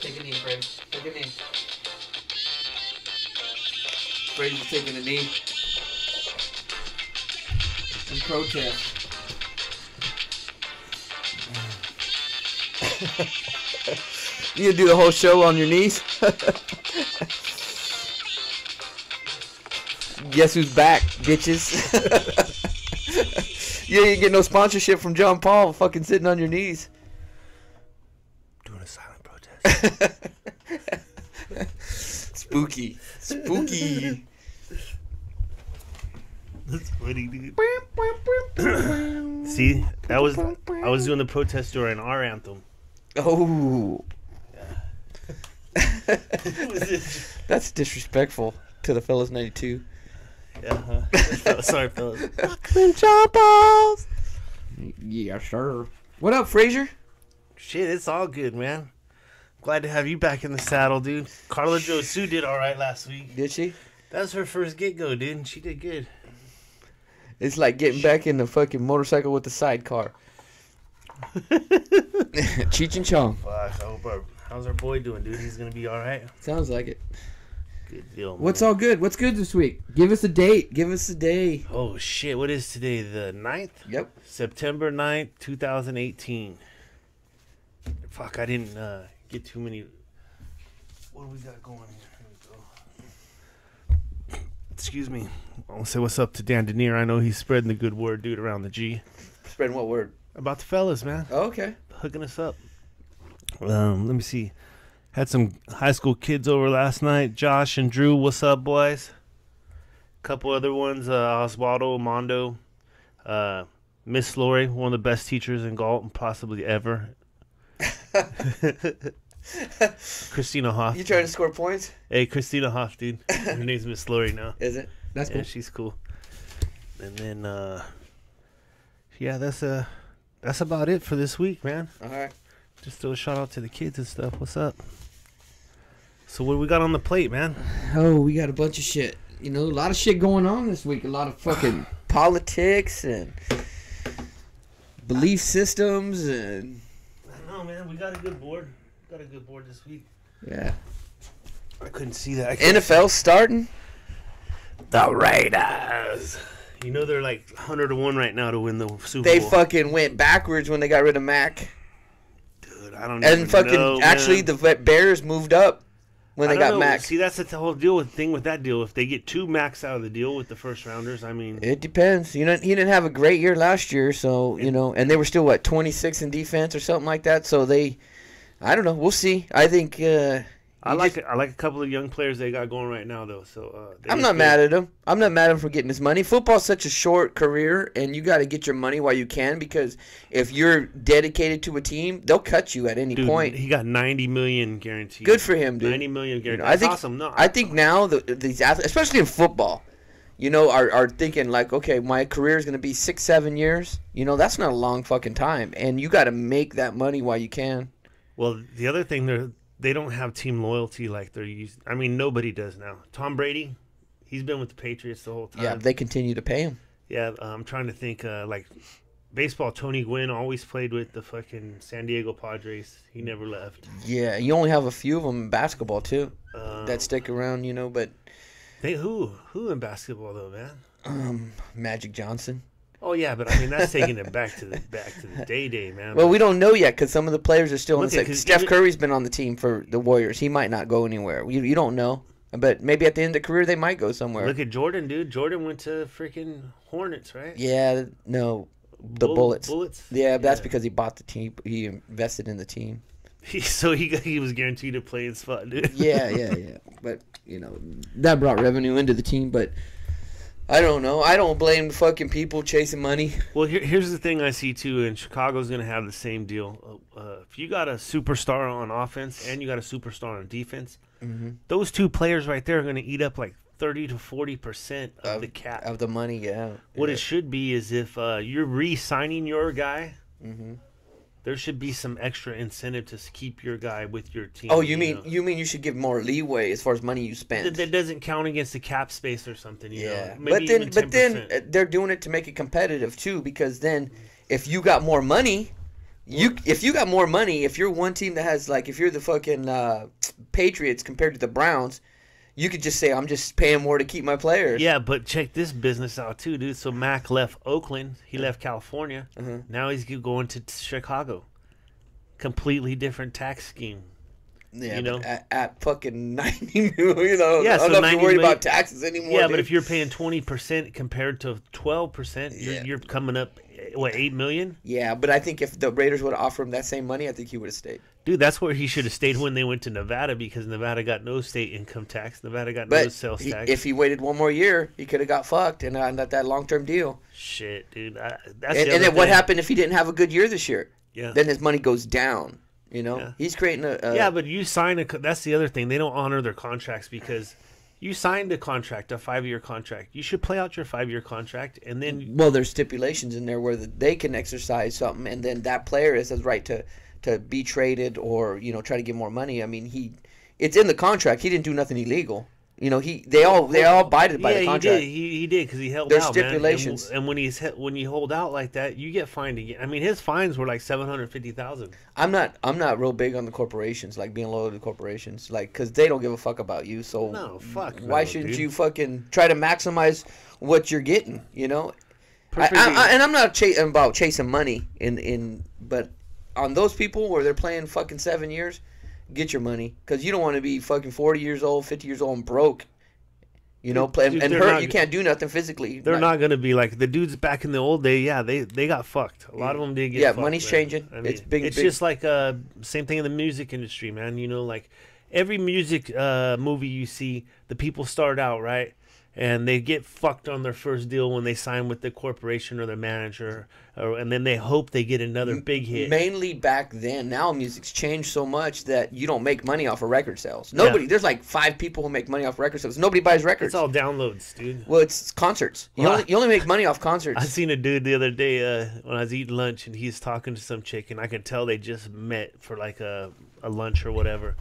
Take a knee, Fred. Take a knee. Brady's taking a knee. In protest. You gonna do the whole show on your knees? Guess who's back, bitches? You ain't get no sponsorship from John Paul fucking sitting on your knees. Doing a silent protest. Spooky. Spooky. That's funny, dude. See, I was doing the protest during our anthem. Oh. That's disrespectful to the fellas 92. Yeah, huh? Sorry, fellas. John Paul's. Yeah, sure. What up, Frazier? Shit, it's all good, man. Glad to have you back in the saddle, dude. Carla Jo Sue did all right last week. Did she? That was her first get-go, dude, and she did good. It's like getting back in the fucking motorcycle with the sidecar. Cheech and Chong. Fuck, how's our boy doing, dude? He's gonna be all right. Sounds like it. Good deal, man. What's all good? What's good this week? Give us a date. Give us a day. Oh, shit. What is today? The 9th? Yep. September 9th, 2018. Fuck, I didn't get too many. What do we got going here? Here we go. Excuse me. I want to say what's up to Dan Denier. I know he's spreading the good word, dude, around the G. Spreading what word? About the fellas, man. Oh, okay. Hooking us up. Let me see. Had some high school kids over last night. Josh and Drew, what's up, boys? Couple other ones. Oswaldo, Mondo. Miss Lori, one of the best teachers in Galton possibly ever. Christina Hoff. You trying to score points? Hey, Christina Hoff, dude. Her name's Miss Lori now. Is it? That's Yeah, cool. she's cool. And then, yeah, that's about it for this week, man. All right. Just throw a shout out to the kids and stuff. What's up? So what do we got on the plate, man? Oh, we got a bunch of shit. You know, a lot of shit going on this week. A lot of fucking politics and belief systems and... I don't know, man. We got a good board. Got a good board this week. Yeah. I couldn't see that. NFL starting? The Raiders. You know they're like 100-1 right now to win the Super They Bowl. fucking went backwards when they got rid of Mac. Dude, I don't And even fucking... know, actually, man. the Bears moved up when they I don't got know. Mac. See, that's the whole deal with that deal. If they get 2 Macs out of the deal with the first rounders, I mean... It depends. You know, he didn't have a great year last year, so, you know, and they were still, 26 in defense or something like that, so they... I don't know. We'll see. I think... I like a couple of young players they got going right now, though. So I'm not mad at him. I'm not mad at him for getting his money. Football's such a short career, and you got to get your money while you can, because if you're dedicated to a team, they'll cut you at any point. He got $90 million guaranteed. Good for him, dude. $90 million guaranteed. You know, That's awesome. No, I think now these athletes, especially in football, you know, are thinking like, okay, my career is going to be 6-7 years. You know, that's not a long fucking time, and you got to make that money while you can. Well, the other thing, they don't have team loyalty like they're used. I mean, nobody does now. Tom Brady, he's been with the Patriots the whole time. Yeah, they continue to pay him. Yeah, I'm trying to think. Like baseball, Tony Gwynn always played with the fucking San Diego Padres. He never left. Yeah, you only have a few of them in basketball too that stick around, you know. But who in basketball though, man? Magic Johnson. Oh yeah, but I mean that's taking it back to the day, man. Well, we don't know yet because some of the players are still in the Look at- second. 'cause Steph even- Curry's been on the team for the Warriors. He might not go anywhere. You don't know. But maybe at the end of the career, they might go somewhere. Look at Jordan, dude. Jordan went to freaking Hornets, right? Yeah, no, the Bullets. Bullets. Yeah, but that's because he bought the team. He invested in the team. So he was guaranteed to play his spot, dude. Yeah. But, you know, that brought revenue into the team. But I don't know. I don't blame fucking people chasing money. Well, here's the thing I see, too, and Chicago's going to have the same deal. If you got a superstar on offense and you got a superstar on defense, those two players right there are going to eat up like 30 to 40% of the cap. Of the money, yeah. What it should be is if you're re-signing your guy There should be some extra incentive to keep your guy with your team. Oh, you mean know? you should give more leeway as far as money you spend? That doesn't count against the cap space or something. You know? But Maybe then even 10%. they're doing it to make it competitive too, because then if you got more money, if you're one team that has, like, if you're the fucking Patriots compared to the Browns, you could just say, I'm just paying more to keep my players. Yeah, but check this business out too, dude. So Mac left Oakland. He left California. Now he's going to Chicago. Completely different tax scheme. Yeah, you know, at fucking 90 million, you know, yeah, I'm so not 90 worried million, about taxes anymore. Yeah, dude. but if you're paying 20% compared to 12%, you're coming up, what, $8 million? Yeah, but I think if the Raiders would have offered him that same money, I think he would have stayed. Dude, that's where he should have stayed when they went to Nevada, because Nevada got no state income tax. Nevada got no sales tax. If he waited one more year, he could have got fucked and got that long-term deal. Shit, dude. That's and then what happened if he didn't have a good year this year? Yeah. Then his money goes down. You know, Yeah. he's creating a yeah, but you sign that's the other thing. They don't honor their contracts because you signed a contract, a 5-year contract. You should play out your 5-year contract, and then well, there's stipulations in there where they can exercise something, and then that player has the right to be traded or, you know, try to get more money. I mean, it's in the contract. He didn't do nothing illegal. You know, they all abided by the contract. He did because he held There's out. stipulations. Man. And when you hold out like that, you get fined again. I mean, his fines were like $750,000. I'm not real big on the corporations, like being loyal to corporations, like, because they don't give a fuck about you. So No, fuck. why no, shouldn't dude. you fucking try to maximize what you're getting? You know, Perfectly- and I'm not about chasing money but on those people where they're playing fucking 7 years, get your money, because you don't want to be fucking 40 years old, 50 years old, and broke. You know, Dude, and they're hurt. not- You can't do nothing physically. They're not going to be like the dudes back in the old day. Yeah, they got fucked. A lot of them did get fucked. Money's man. changing. I mean, It's big. It's big. just like same thing in the music industry, man. You know, like every music movie you see, the people start out right, and they get fucked on their first deal when they sign with the corporation or their manager, and then they hope they get another big hit. Mainly back then. Now music's changed so much that you don't make money off of record sales. Nobody. There's like 5 people who make money off record sales. Nobody buys records. It's all downloads, dude. Well, it's concerts. You only make money off concerts. I seen a dude the other day when I was eating lunch, and he's talking to some chick, and I could tell they just met for like a lunch or whatever.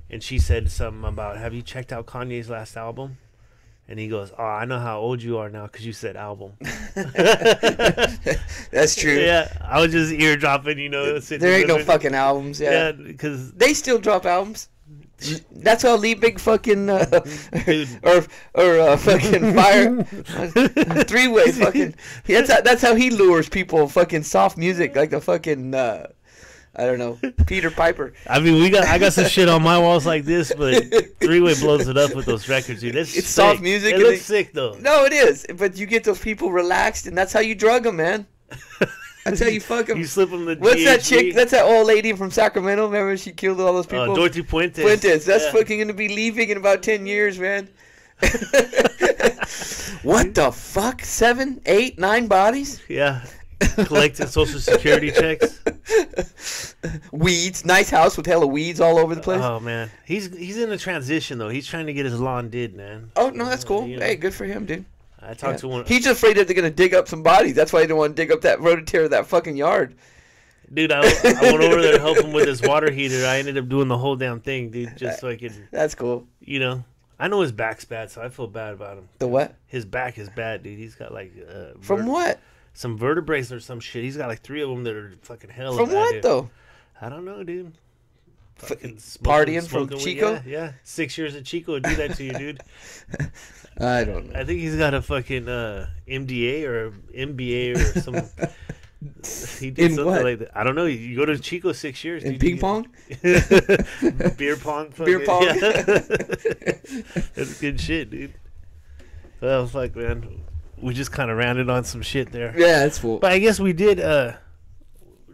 And she said something about, "Have you checked out Kanye's last album?" And he goes, "Oh, I know how old you are now because you said album." That's true. Yeah, I was just eardropping, you know. There ain't no fucking albums. Yeah, Yeah. because They still drop albums. That's how Lee Big fucking Dude. or fucking Fire 3-way fucking. That's how he lures people. Fucking soft music like the fucking I don't know, Peter Piper. I mean, I got some shit on my walls like this, but 3-way blows it up with those records, dude. It's sick. soft music It and looks it- sick though. No, it is. But you get those people relaxed, and that's how you drug them, man. That's how you fuck them. You slip them the What's that GHB. chick? That's that old lady from Sacramento. Remember she killed all those people? Dorothy Puentes. Fuentes. That's Yeah. fucking gonna be leaving in about 10 years, man. What the fuck? 7, 8, 9 bodies? Yeah. Collecting Social Security checks. Weeds. Nice house with hella weeds all over the place. Oh man, he's in a transition though. He's trying to get his lawn did, man. Oh no, that's cool. You know. Hey, good for him, dude. I talked to one He's just afraid that they're gonna dig up some bodies. That's why he didn't want to dig up that rototiller of that fucking yard. dude. I went over there to help him with his water heater. I ended up doing the whole damn thing, dude, just so I could, That's cool. you know. I know his back's bad, so I feel bad about him. The what? His back is bad, dude. He's got like From what? some vertebrae or some shit. He's got like 3 of them that are fucking hella From bad, what dude. though? I don't know, dude. Fucking Partying from weed. Chico? Yeah. 6 years of Chico would do that to you, dude. I don't know. I think he's got a fucking MDA or MBA or some. He did In something what? like that. I don't know. You go to Chico 6 years. In dude. ping pong? Beer pong. Beer fucking- pong? Yeah. That's good shit, dude. Well, fuck, man. We just kind of rounded on some shit there. Yeah, that's cool. But I guess we did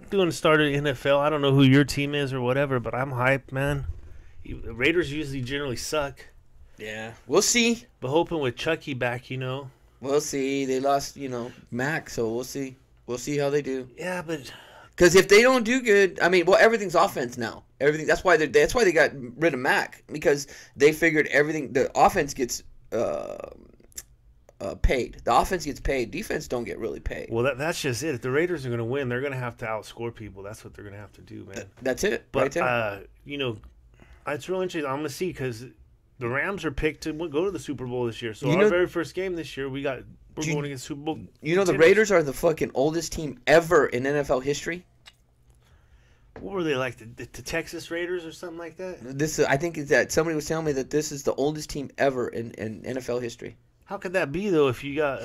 doing the start of the NFL. I don't know who your team is or whatever, but I'm hyped, man. Raiders usually generally suck. Yeah. We'll see. But hoping with Chucky back, you know. We'll see. They lost, Mac, so we'll see. We'll see how they do. Yeah, but Because if they don't do good, I mean, well, everything's offense now. Everything. That's why they got rid of Mac, because they figured everything. The offense gets paid. The offense gets paid. Defense don't get really paid. Well, that's just it. If the Raiders are going to win, they're going to have to outscore people. That's what they're going to have to do, man. That's it. But right there. It's real interesting. I'm going to see because the Rams are picked to go to the Super Bowl this year. So You our know- very first game this year, we're going against Super Bowl. You know the contenders. Raiders are the fucking oldest team ever in NFL history. What were they like? The Texas Raiders or something like that? I think is that somebody was telling me that this is the oldest team ever in NFL history. How could that be though? If you got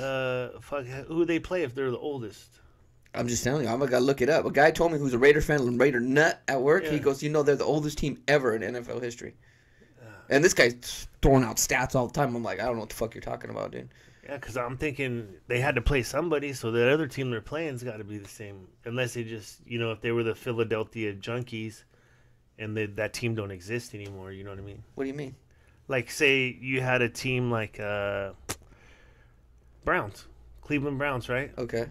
who they play if they're the oldest? I'm just telling you, I'm gonna look it up. A guy told me who's a Raider fan, and Raider nut at work. Yeah. He goes, they're the oldest team ever in NFL history. And this guy's throwing out stats all the time. I'm like, I don't know what the fuck you're talking about, dude. Yeah, because I'm thinking they had to play somebody, so the other team they're playing's got to be the same. Unless they just, if they were the Philadelphia Junkies, and that team don't exist anymore. You know what I mean? What do you mean? Like, say you had a team like Browns, Cleveland Browns, right? Okay.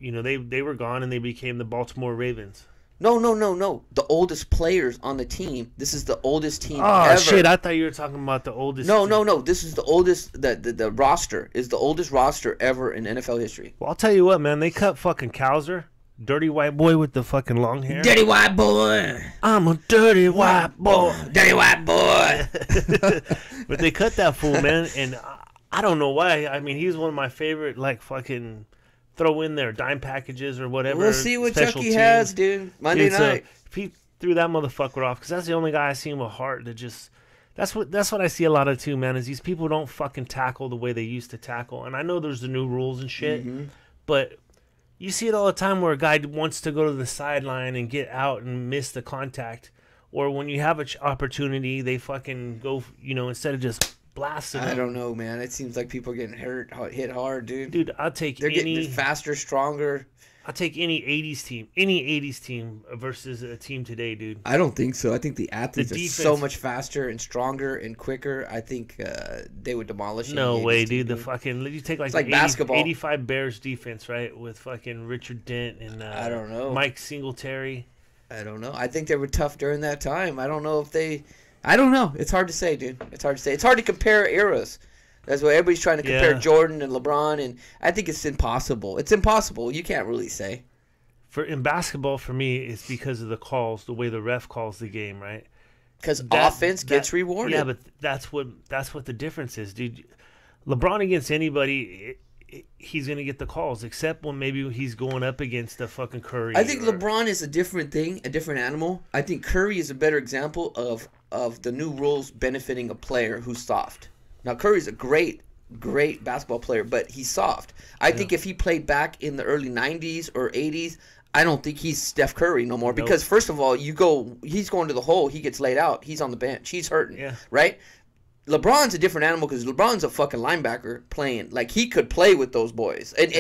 They were gone and they became the Baltimore Ravens. No. The oldest players on the team. This is the oldest team Oh ever. shit! I thought you were talking about the oldest. No. team. This is the oldest. The roster is the oldest roster ever in NFL history. Well, I'll tell you what, man. They cut fucking Kowser, dirty white boy with the fucking long hair. Dirty white boy. I'm a dirty white boy. Dirty white boy. But they cut that fool, man, and I don't know why. I mean, he's one of my favorite, like, fucking throw in there dime packages or whatever. We'll see what special Chucky teams. has, dude. Monday Dude, so night. if he threw that motherfucker off, because that's the only guy I seen with heart that just. That's what I see a lot of too, man. Is these people don't fucking tackle the way they used to tackle, and I know there's the new rules and shit, but you see it all the time where a guy wants to go to the sideline and get out and miss the contact, or when you have an opportunity, they fucking go, instead of just blasting. I them. don't know, man. It seems like people are getting hit hard, dude. Dude, I'll take They're any. getting faster, stronger. I'll take any '80s team versus a team today, dude. I don't think so. I think the athletes The are defense- so much faster and stronger and quicker. I think they would demolish. No any way, 80s team, dude. You take like It's like the 80, basketball. 85 Bears defense, right? With fucking Richard Dent and I don't know. Mike Singletary. I don't know. I think they were tough during that time. I don't know if they. I don't know. It's hard to say, dude. It's hard to say. It's hard to compare eras. That's why everybody's trying to compare Yeah. Jordan and LeBron, and I think it's impossible. It's impossible. You can't really say. In basketball, for me, it's because of the calls, the way the ref calls the game, right? Because That- offense gets that- rewarded. Yeah, but that's what the difference is, dude. LeBron against anybody, he's gonna get the calls, except when maybe he's going up against a fucking Curry. I think or- LeBron is a different thing, a different animal. I think Curry is a better example of the new rules benefiting a player who's soft. Now Curry's a great basketball player, but he's soft. I think if he played back in the early 90s or 80s, I don't think he's Steph Curry no more. Nope. Because first of all, he's going to the hole, he gets laid out, he's on the bench, he's hurting, Yeah. right? LeBron's a different animal because LeBron's a fucking linebacker playing. Like, he could play with those boys. And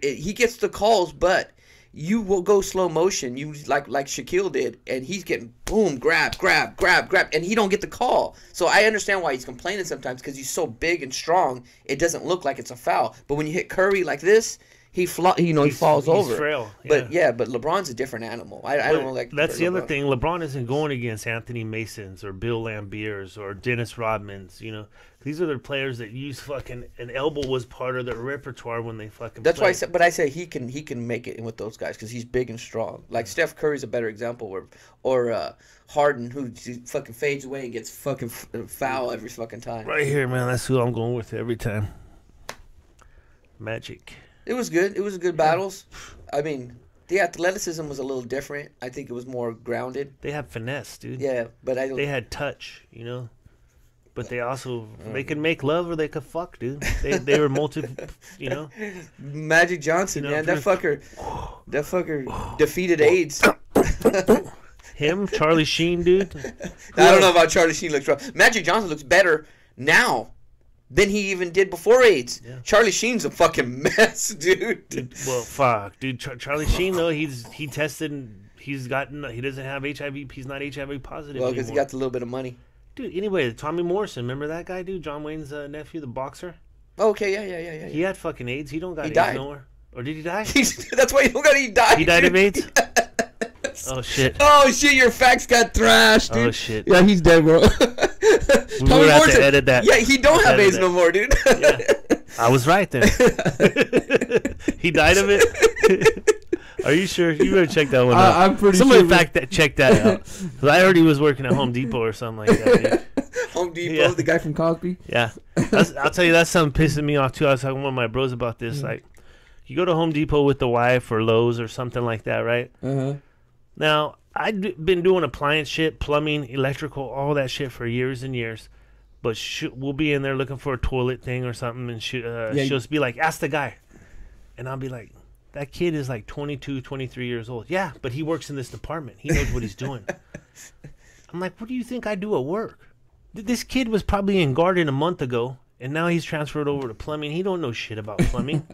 he gets the calls, but you will go slow motion, you like Shaquille did, and he's getting boom, grab, and he don't get the call. So I understand why he's complaining sometimes because he's so big and strong, it doesn't look like it's a foul. But when you hit Curry like this, he falls he's over. frail, But but LeBron's a different animal. I don't like. That's the other LeBron. thing. LeBron isn't going against Anthony Masons or Bill Lambiers or Dennis Rodmans. These are the players that use fucking an elbow was part of their repertoire when they fucking. That's why I played. said, but I say he can make it in with those guys because he's big and strong. Like Steph Curry's a better example, or Harden who fucking fades away and gets fucking foul every fucking time. Right here, man. That's who I'm going with every time. Magic. It was good. It was good battles. I mean, the athleticism was a little different. I think it was more grounded. They had finesse, dude. Yeah, but I don't. They had touch, But they also they could make love or they could fuck, dude. They were Magic Johnson, man, that if fucker defeated AIDS. Him, Charlie Sheen, dude. I don't know about Charlie Sheen looks rough. Magic Johnson looks better now than he even did before AIDS. Yeah. Charlie Sheen's a fucking mess, dude. Well, fuck, dude. Charlie Sheen though, he tested. He doesn't have HIV. He's not HIV positive Well, because he anymore. got a little bit of money. Dude, anyway, Tommy Morrison, remember that guy, dude? John Wayne's nephew, the boxer. Okay, yeah. He had fucking AIDS. He don't got He AIDS died. no more. Or did he die? That's why you don't got. He died. He died of dude. AIDS. Oh shit. Oh shit! Your facts got thrashed, dude. Oh shit. Yeah, he's dead, bro. We would have to edit that. Yeah, he don't Let's have edit AIDS that. no more, dude. Yeah. I was right then. He died of it. Are you sure? You better check that one out. I'm pretty Somebody sure. check that out. 'Cause I heard he was working at Home Depot or something like that. Dude. Home Depot, Yeah. the guy from Cosby. Yeah, I'll tell you, that's something pissing me off too. I was talking with my bros about this. Like, you go to Home Depot with the wife or Lowe's or something like that, right? Now, I've been doing appliance shit, plumbing, electrical, all that shit for years and years. But we'll be in there looking for a toilet thing or something, and she'll just be like, ask the guy. And I'll be like, that kid is like 22, 23 years old. Yeah, but he works in this department. He knows what he's doing. I'm like, what do you think I do at work? This kid was probably in garden a month ago, and now he's transferred over to plumbing. He don't know shit about plumbing.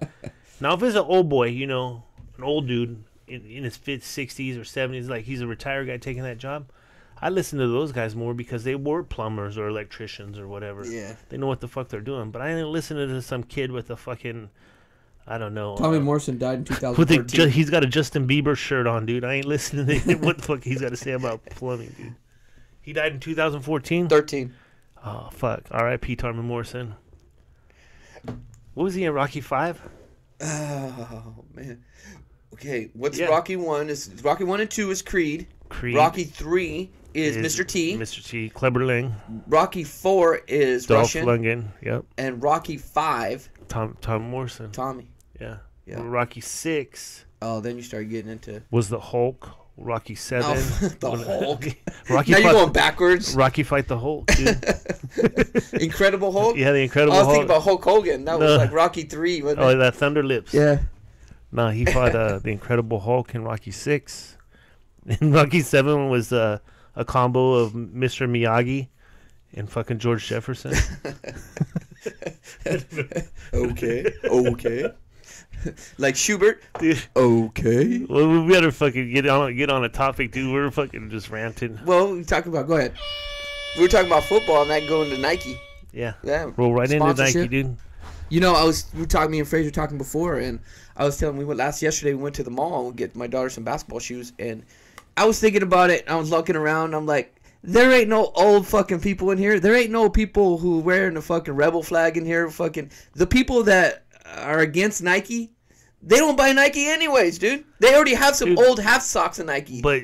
Now, if it's an old boy, you know, an old dude in his 60s or 70s, like he's a retired guy taking that job, I listen to those guys more because they were plumbers or electricians or whatever. Yeah. They know what the fuck they're doing. But I ain't listening to some kid with a fucking, I don't know. Tommy Morrison died in 2014. He's got a Justin Bieber shirt on, dude. I ain't listening to what the fuck he's got to say about plumbing, dude. He died in 2014? 13. Oh, fuck. R.I.P. Tommy Morrison. What was he in, Rocky 5? Oh, man. Okay, what's Yeah. Rocky 1? Rocky 1 and 2 is Creed. Rocky 3 is Mr. T. Mr. T. Kleberling. Rocky 4 is Dolph Russian. Lundgren. Yep. And Rocky 5, Tom Morrison. Tommy. Yeah. Yeah. Rocky 6 Oh, then you start getting into... was the Hulk. Rocky 7. Oh, the Hulk. Rocky Now you're fought- going backwards. Rocky fight the Hulk, dude. Incredible Hulk? Yeah, the Incredible I was Hulk. thinking about Hulk Hogan. That was No. like Rocky 3, wasn't Oh, it? that Thunder Lips. Yeah. No, he fought the Incredible Hulk in Rocky 6. And Rocky 7 was a combo of Mr. Miyagi and fucking George Jefferson. Okay. Like Schubert. Dude, Okay. well, we better fucking get on a topic, dude. We're fucking just ranting. Well, we talking about... Go ahead. We were talking about football and that going to Nike. Yeah. Yeah. Roll right into Nike, Sponsorship. dude. You know, me and Fraser were talking before, and I was telling yesterday we went to the mall and get my daughter some basketball shoes, and I was thinking about it. I was looking around. I'm like, there ain't no old fucking people in here. There ain't no people who wearing the fucking rebel flag in here. Fucking the people that are against Nike, they don't buy Nike anyways, dude. They already have some old half socks of Nike. But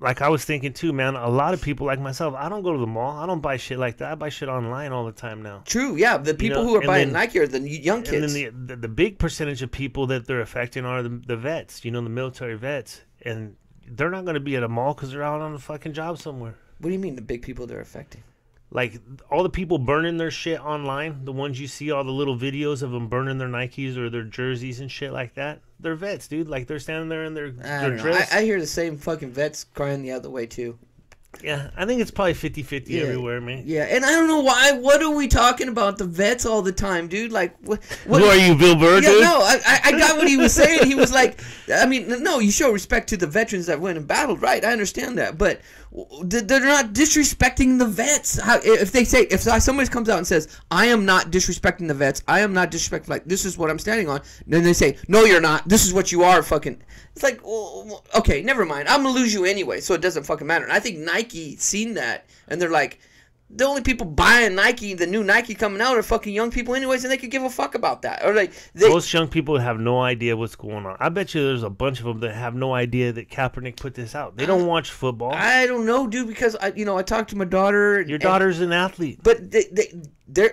like I was thinking too, man. A lot of people like myself, I don't go to the mall. I don't buy shit like that. I buy shit online all the time now. True, yeah. The people who are and buying then- Nike are the young kids. And then the big percentage of people that they're affecting are the vets. You know, the military vets, and they're not going to be at a mall because they're out on a fucking job somewhere. What do you mean the big people they're affecting? Like all the people burning their shit online, the ones you see all the little videos of them burning their Nikes or their jerseys and shit like that. They're vets, dude. Like they're standing there in their dress. I hear the same fucking vets crying the other way too. Yeah, I think it's probably 50-50 everywhere, man. Yeah, and I don't know why. What are we talking about the vets all the time, dude? Like, what? Who are you, Bill Burr, Yeah, dude? no, I got what he was saying. He was like, I mean, no, you show respect to the veterans that went and battled, right? I understand that, but they're not disrespecting the vets. If somebody comes out and says, I am not disrespecting the vets, I am not disrespecting, like, this is what I'm standing on, then they say, no, you're not. This is what you are, fucking. It's like, well, okay, never mind. I'm gonna lose you anyway, so it doesn't fucking matter. And I think Nike seen that, and they're like, the only people buying Nike, the new Nike coming out, are fucking young people anyways, and they could give a fuck about that. Or like, most young people have no idea what's going on. I bet you there's a bunch of them that have no idea that Kaepernick put this out. They don't watch football. I don't know, dude, because I talked to my daughter. Your daughter's an athlete. But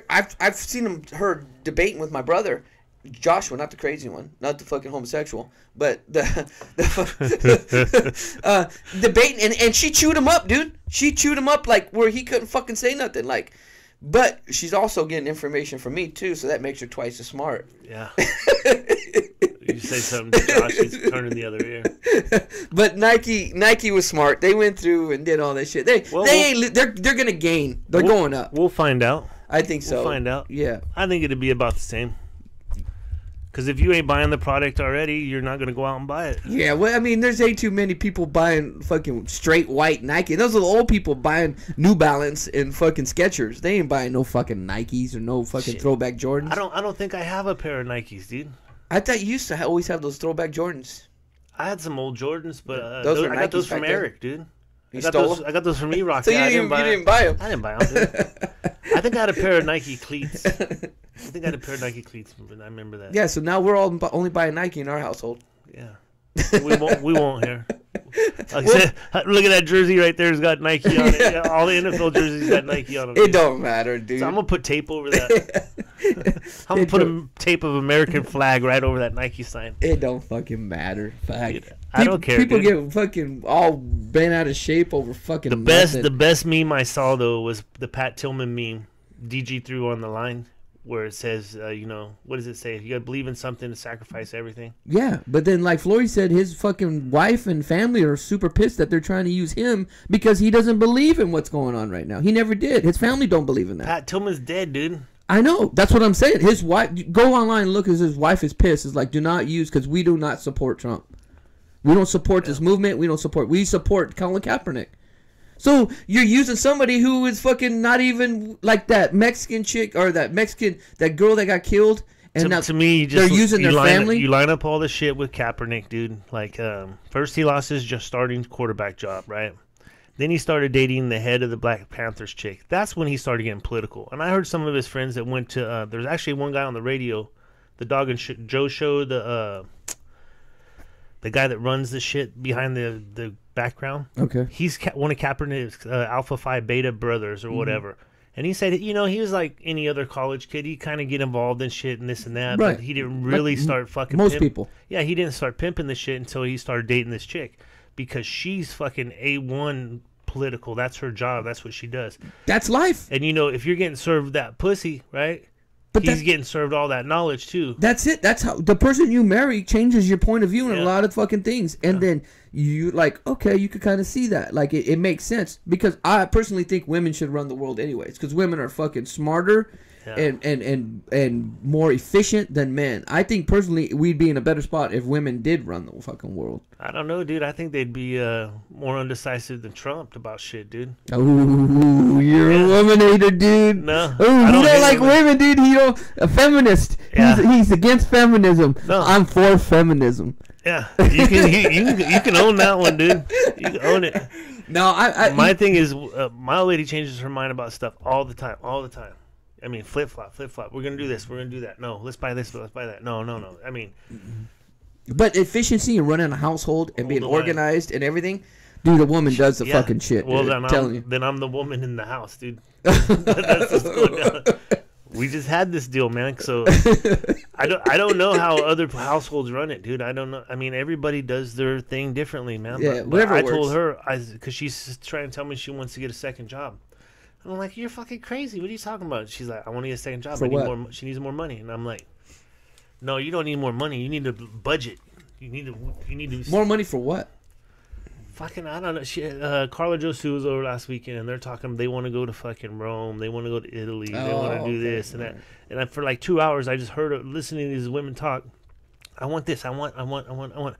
I've seen her debating with my brother, Joshua, not the crazy one, not the fucking homosexual, but the debating, and she chewed him up, dude. She chewed him up like where he couldn't fucking say nothing, like. But she's also getting information from me too, so that makes her twice as smart. Yeah. You say something to Josh, he's turning the other ear. But Nike was smart. They went through and did all that shit. They're gonna gain. They're going up. We'll find out. I think so. We'll find out. Yeah. I think it'd be about the same. Because if you ain't buying the product already, you're not going to go out and buy it. Yeah, well, I mean, there's ain't too many people buying fucking straight white Nike. Those are the old people buying New Balance and fucking Skechers. They ain't buying no fucking Nikes or no fucking throwback Jordans. I don't think I have a pair of Nikes, dude. I thought you used to always have those throwback Jordans. I had some old Jordans, but I Nikes got those from back then? Eric, dude. You stole them? I got those from E-Rock. So you didn't buy them? I didn't buy them, dude. I think I had a pair of Nike cleats. think I had a pair of Nike cleats. I remember that. Yeah, so now we're all only buying Nike in our household. Yeah. We won't here. Like I said, look at that jersey right there. It's got Nike on it. Yeah, all the NFL jerseys got Nike on them. It don't matter, dude. So I'm gonna put tape over that. I'm gonna put a tape of American flag right over that Nike sign. It don't fucking matter. Dude, I don't care. People dude. get fucking all bent out of shape over fucking The best meme I saw though was the Pat Tillman meme. DG threw on the line where it says, what does it say? You gotta believe in something to sacrifice everything. Yeah, but then like Flory said, his fucking wife and family are super pissed that they're trying to use him because he doesn't believe in what's going on right now. He never did. His family don't believe in that. Pat Tillman's dead, dude. I know. That's what I'm saying. His wife, go online and look, as his wife is pissed. It's like, do not use, because we do not support Trump. We don't support this movement. We support Colin Kaepernick. So you're using somebody who is fucking not even like that Mexican chick or that girl that got killed. And to me, they're using their family. You line up all the shit with Kaepernick, dude. Like, first he lost his just starting quarterback job, right? Then he started dating the head of the Black Panthers chick. That's when he started getting political. And I heard some of his friends that went to. There's actually one guy on the radio, the Dog and Joe show, the guy that runs the shit behind the background. Okay. He's one of Kaepernick's Alpha Phi Beta brothers or whatever. And he said, he was like any other college kid. He kind of get involved in shit and this and that. Right. But he didn't really start fucking most people. Yeah, he didn't start pimping the shit until he started dating this chick. Because she's fucking A1 political. That's her job. That's what she does. That's life. And, if you're getting served that pussy, right? But he's getting served all that knowledge, too. That's it. That's how the person you marry changes your point of view in a lot of fucking things. And then you like, okay, you could kind of see that. Like, it makes sense. Because I personally think women should run the world anyways. Because women are fucking smarter and more efficient than men. I think personally we'd be in a better spot if women did run the fucking world. I don't know, dude. I think they'd be more undecisive than Trump about shit, dude. Oh, you're a woman hater, dude. No, oh, he don't like women, dude. A feminist. Yeah. He's against feminism. No. I'm for feminism. Yeah, you can own that one, dude. You can own it. No, my thing is, my old lady changes her mind about stuff all the time. I mean, flip flop. We're gonna do this. We're gonna do that. No, let's buy this. Let's buy that. No. I mean, but efficiency and running a household and being organized and everything, dude, a woman does the fucking shit. Well, dude, then I'm the woman in the house, dude. That's what's going on. We just had this deal, man. So I don't know how other households run it, dude. I don't know. I mean, everybody does their thing differently, man. Yeah, but I works. told her, because she's trying to tell me she wants to get a second job. And I'm like, you're fucking crazy. What are you talking about? She's like, I want to get a second job. For what? She needs more money. And I'm like, no, you don't need more money. You need to budget. You need to more money for what? Fucking, I don't know. Carla Josu was over last weekend, and they're talking. They want to go to fucking Rome. They want to go to Italy. They want to do this and that. And for like 2 hours, I just heard her listening to these women talk. I want this. I want. And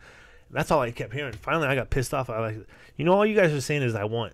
that's all I kept hearing. Finally, I got pissed off. I like, all you guys are saying is I want.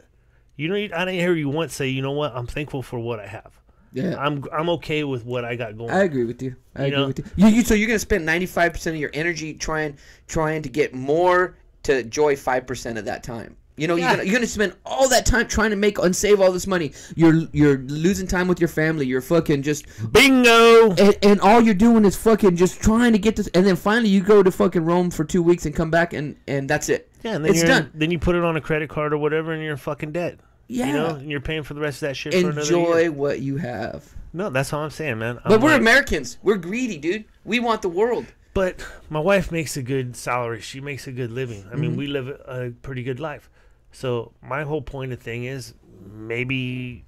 I didn't hear you once say, you know what? I'm thankful for what I have. Yeah, I'm okay with what I got going. I agree with you. I agree with you. So you're gonna spend 95% of your energy trying to get more to enjoy 5% of that time. You're gonna spend all that time trying to make and save all this money. You're losing time with your family. You're fucking just bingo. And all you're doing is fucking just trying to get this. And then finally you go to fucking Rome for 2 weeks and come back and that's it. Yeah, and then it's done. Then you put it on a credit card or whatever, and you're in fucking debt. Yeah, and you're paying for the rest of that shit. For another Enjoy year. what you have. No, that's all I'm saying, man. But we're Americans. We're greedy, dude. We want the world. But my wife makes a good salary. She makes a good living. I mean, we live a pretty good life. So my whole point of thing is maybe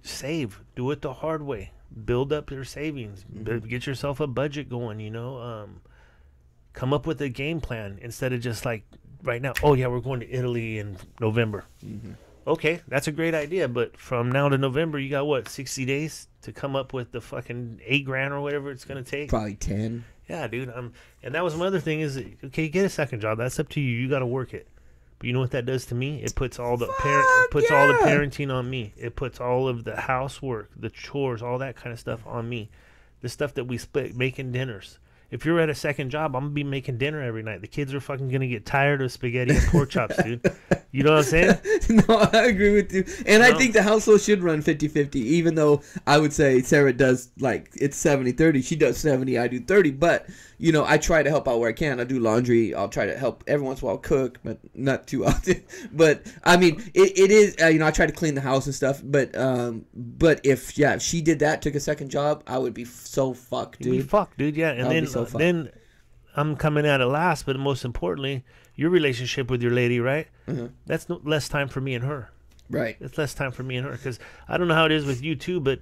save. Do it the hard way. Build up your savings. Get yourself a budget going, come up with a game plan instead of just like right now, oh yeah, we're going to Italy in November. Okay, that's a great idea, but from now to November, you got what, 60 days to come up with the fucking $8,000 or whatever it's going to take? Probably 10. Yeah, dude. And that was my other thing is, okay, get a second job. That's up to you. You got to work it. But you know what that does to me? It puts all the all the parenting on me. It puts all of the housework, the chores, all that kind of stuff on me. The stuff that we split, making dinners. if you're at a second job, I'm gonna be making dinner every night. The kids are fucking gonna get tired of spaghetti and pork chops, dude. You know what I'm saying? No, I agree with you. And I No. think the household should run 50-50, even though I would say Sarah does, like, it's 70-30. She does 70, I do 30. But, you know, I try to help out where I can. I do laundry. I'll try to help every once in a while cook, but not too often. But, I mean, it is, you know, I try to clean the house and stuff. But if she did that, took a second job, I would be so fucked, You'd be dude. fucked, dude. Yeah, and I'll be then so fucked. then I'm coming at it last, but most importantly, your relationship with your lady, right? Uh-huh. That's less time for me and her. Right. It's less time for me and her because I don't know how it is with you too, but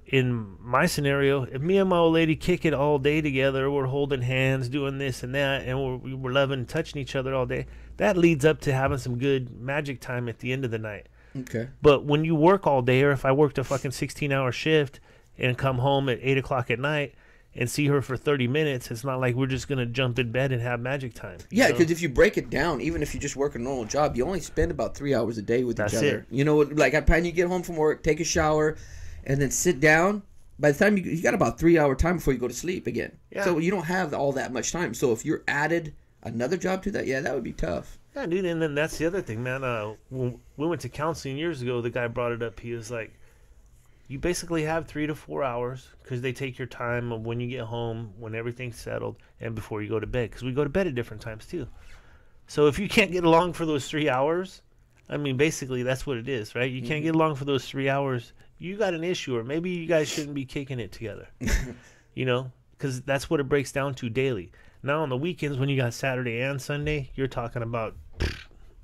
in my scenario, if me and my old lady kick it all day together, we're holding hands, doing this and that, and we're loving and touching each other all day, that leads up to having some good magic time at the end of the night. Okay. But when you work all day, or if I worked a fucking 16-hour shift and come home at 8 o'clock at night and see her for 30 minutes, it's not like we're just going to jump in bed and have magic time. Yeah, you know? because if you break it down, even if you just work a normal job, you only spend about 3 hours a day with That's each other. it. You know, like by the time you get home from work, take a shower, and then sit down. By the time you got about 3 hour time before you go to sleep again. Yeah. So you don't have all that much time. So if you're added another job to that, yeah, that would be tough. Yeah, dude, and then that's the other thing, man. When we went to counseling years ago, the guy brought it up. He was like, you basically have 3 to 4 hours because they take your time of when you get home, when everything's settled, and before you go to bed. Because we go to bed at different times, too. So if you can't get along for those 3 hours, I mean, basically, that's what it is, right? You can't get along for those 3 hours. You got an issue, or maybe you guys shouldn't be kicking it together, you know? Because that's what it breaks down to daily. Now, on the weekends, when you got Saturday and Sunday, you're talking about,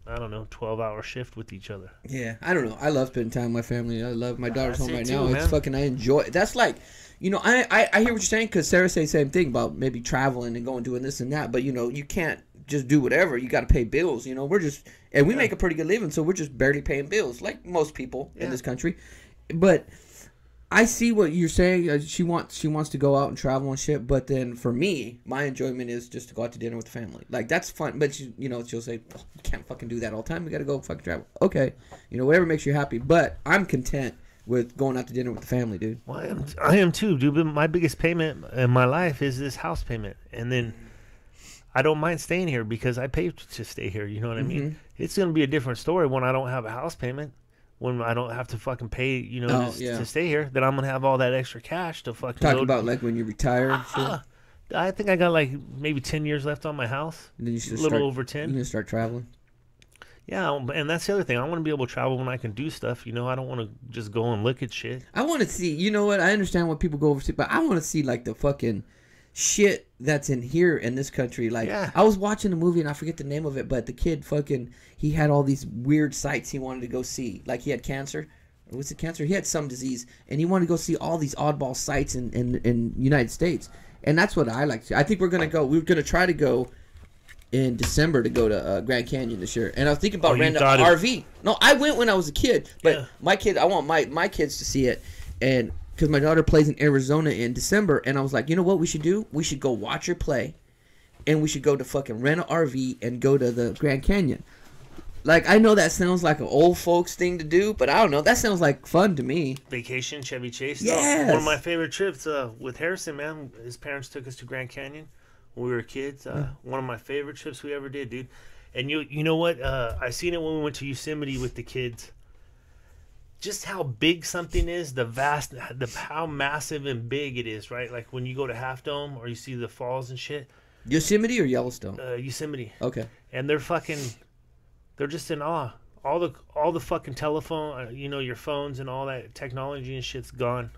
I don't know, 12-hour shift with each other. Yeah, I don't know. I love spending time with my family. I love my daughter's That's home it right too, now. man. It's fucking, I enjoy it. That's like, you know, I hear what you're saying because Sarah says the same thing about maybe traveling and going doing this and that. But, you know, you can't just do whatever. You got to pay bills. You know, we're just, and we make a pretty good living, so we're just barely paying bills like most people in this country. But I see what you're saying. She wants to go out and travel and shit. But then for me, my enjoyment is just to go out to dinner with the family. Like that's fun. But you know, she'll say, oh, "You can't fucking do that all the time. We got to go fucking travel." Okay, you know, whatever makes you happy. But I'm content with going out to dinner with the family, dude. Well, I am too, dude. But my biggest payment in my life is this house payment, and then I don't mind staying here because I pay to stay here. You know what I mean? It's gonna be a different story when I don't have a house payment. When I don't have to fucking pay, you know, to stay here, then I'm gonna have all that extra cash to fucking Talking go about like when you retire and shit. I think I got like maybe 10 years left on my house. And then you should A little start, over you're 10. gonna start traveling. Yeah, and that's the other thing. I want to be able to travel when I can do stuff. You know, I don't want to just go and look at shit. I want to see. You know what? I understand what people go overseas, but I want to see like the fucking shit that's in here in this country. Like I was watching a movie and I forget the name of it, but the kid fucking he had all these weird sights he wanted to go see. Like he had cancer. Was it cancer? He had some disease, and he wanted to go see all these oddball sites in United States, and that's what I like. I think we're gonna go. We're gonna try to go in December to go to Grand Canyon this year, and I was thinking about renting an RV. No, I went when I was a kid, but my kid, I want my kids to see it, and because my daughter plays in Arizona in December, and I was like, you know what we should do? We should go watch her play, and we should go to fucking rent an RV and go to the Grand Canyon. Like, I know that sounds like an old folks thing to do, but I don't know. That sounds like fun to me. Vacation, Chevy Chase. Yes. One of my favorite trips with Harrison, man. His parents took us to Grand Canyon when we were kids. One of my favorite trips we ever did, dude. And you know what? I seen it when we went to Yosemite with the kids. Just how big something is, how massive and big it is, right? Like when you go to Half Dome or you see the falls and shit. Yosemite or Yellowstone? Yosemite. Okay. And they're just in awe. All the fucking telephone, you know, your phones and all that technology and shit's gone.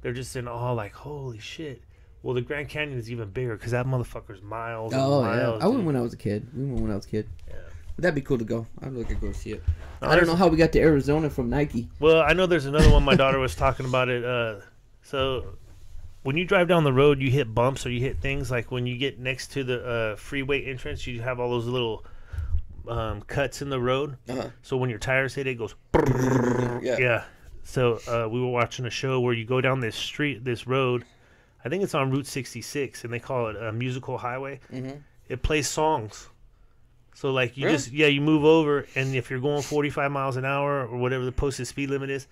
They're just in awe, like, holy shit. Well, the Grand Canyon is even bigger because that motherfucker's miles and miles. Yeah. I went when I was a kid. We went when I was a kid. Yeah. But that'd be cool to go. I'd look to go see it. I don't know how we got to Arizona from Nike. Well, I know there's another one. My daughter was talking about it. So when you drive down the road, you hit bumps or you hit things. Like when you get next to the freeway entrance, you have all those little cuts in the road. So when your tires hit, it goes. Yeah. So we were watching a show where you go down this road. I think it's on Route 66, and they call it a musical highway. It plays songs. So like you you move over, and if you're going 45 miles an hour or whatever the posted speed limit is,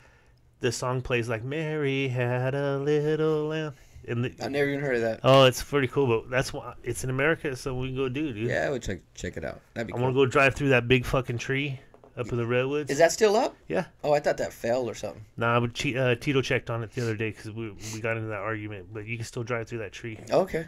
the song plays like Mary Had a Little Lamb. I never even heard of that. Oh, it's pretty cool, but that's why it's in America, so we can go do, dude. Yeah, I would check it out. That'd be I cool. want to go drive through that big fucking tree up in the redwoods. Is that still up? Yeah. Oh, I thought that fell or something. Nah, but Tito checked on it the other day because we got into that argument. But you can still drive through that tree. Okay.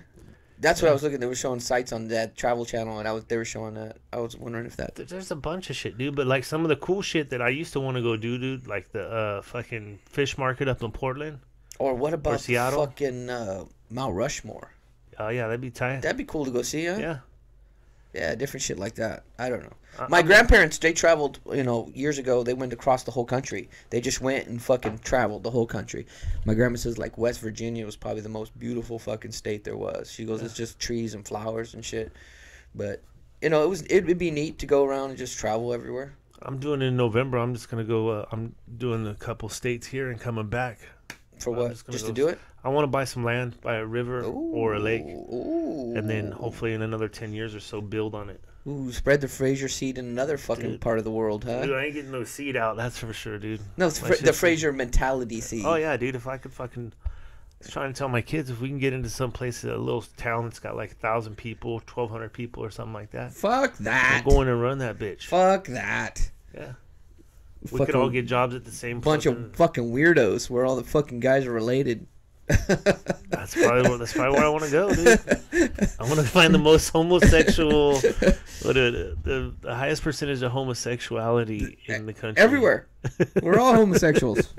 That's what I was looking. They were showing sites on that Travel Channel, and they were showing that. I was wondering if that. There's a bunch of shit, dude. But like some of the cool shit that I used to want to go do, dude, like the fucking fish market up in Portland. Or what about Seattle? fucking Mount Rushmore? Oh yeah, that'd be tight. That'd be cool to go see, huh? Yeah. Yeah, different shit like that. I don't know. My grandparents, they traveled, years ago. They went across the whole country. They just went and fucking traveled the whole country. My grandma says, like, West Virginia was probably the most beautiful fucking state there was. She goes, it's just trees and flowers and shit. But, it'd be neat to go around and just travel everywhere. I'm doing it in November. I'm just gonna go. I'm doing a couple states here and coming back. For what? Just to do it? I want to buy some land by a river or a lake, Ooh. and then hopefully in another 10 years or so build on it. Ooh, spread the Fraser seed in another fucking part of the world, huh? Dude, I ain't getting no seed out. That's for sure, dude. No, it's the Fraser mentality seed. Oh yeah, dude. If I could fucking, I was trying to tell my kids if we can get into some place, a little town that's got like 1,000 people, 1,200 people, or something like that. Fuck that. We'll go in and run that bitch. Fuck that. Yeah. We could all get jobs at the same bunch of fucking weirdos where all the fucking guys are related. That's probably where I want to go, dude. I want to find the most homosexual, the highest percentage of homosexuality in the country. Everywhere. We're all homosexuals.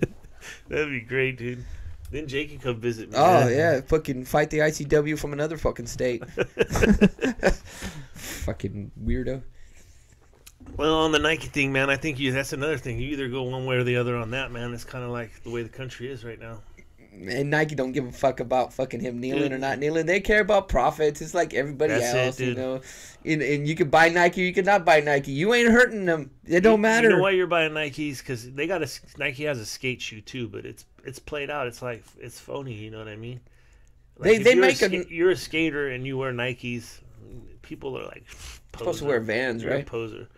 That'd be great, dude. Then Jake can come visit me. Oh, yeah. Fucking fight the ICW from another fucking state. Fucking weirdo. Well, on the Nike thing, man, I think that's another thing. You either go one way or the other on that, man. It's kind of like the way the country is right now. And Nike don't give a fuck about fucking him kneeling or not kneeling. They care about profits. It's like everybody else, And you can buy Nike or you can not buy Nike. You ain't hurting them. It don't matter. You know why you're buying Nikes? Because Nike has a skate shoe too, but it's played out. It's like it's phony. You know what I mean? Like you're a skater and you wear Nikes. People are like supposed to wear Vans, you're right? A poser.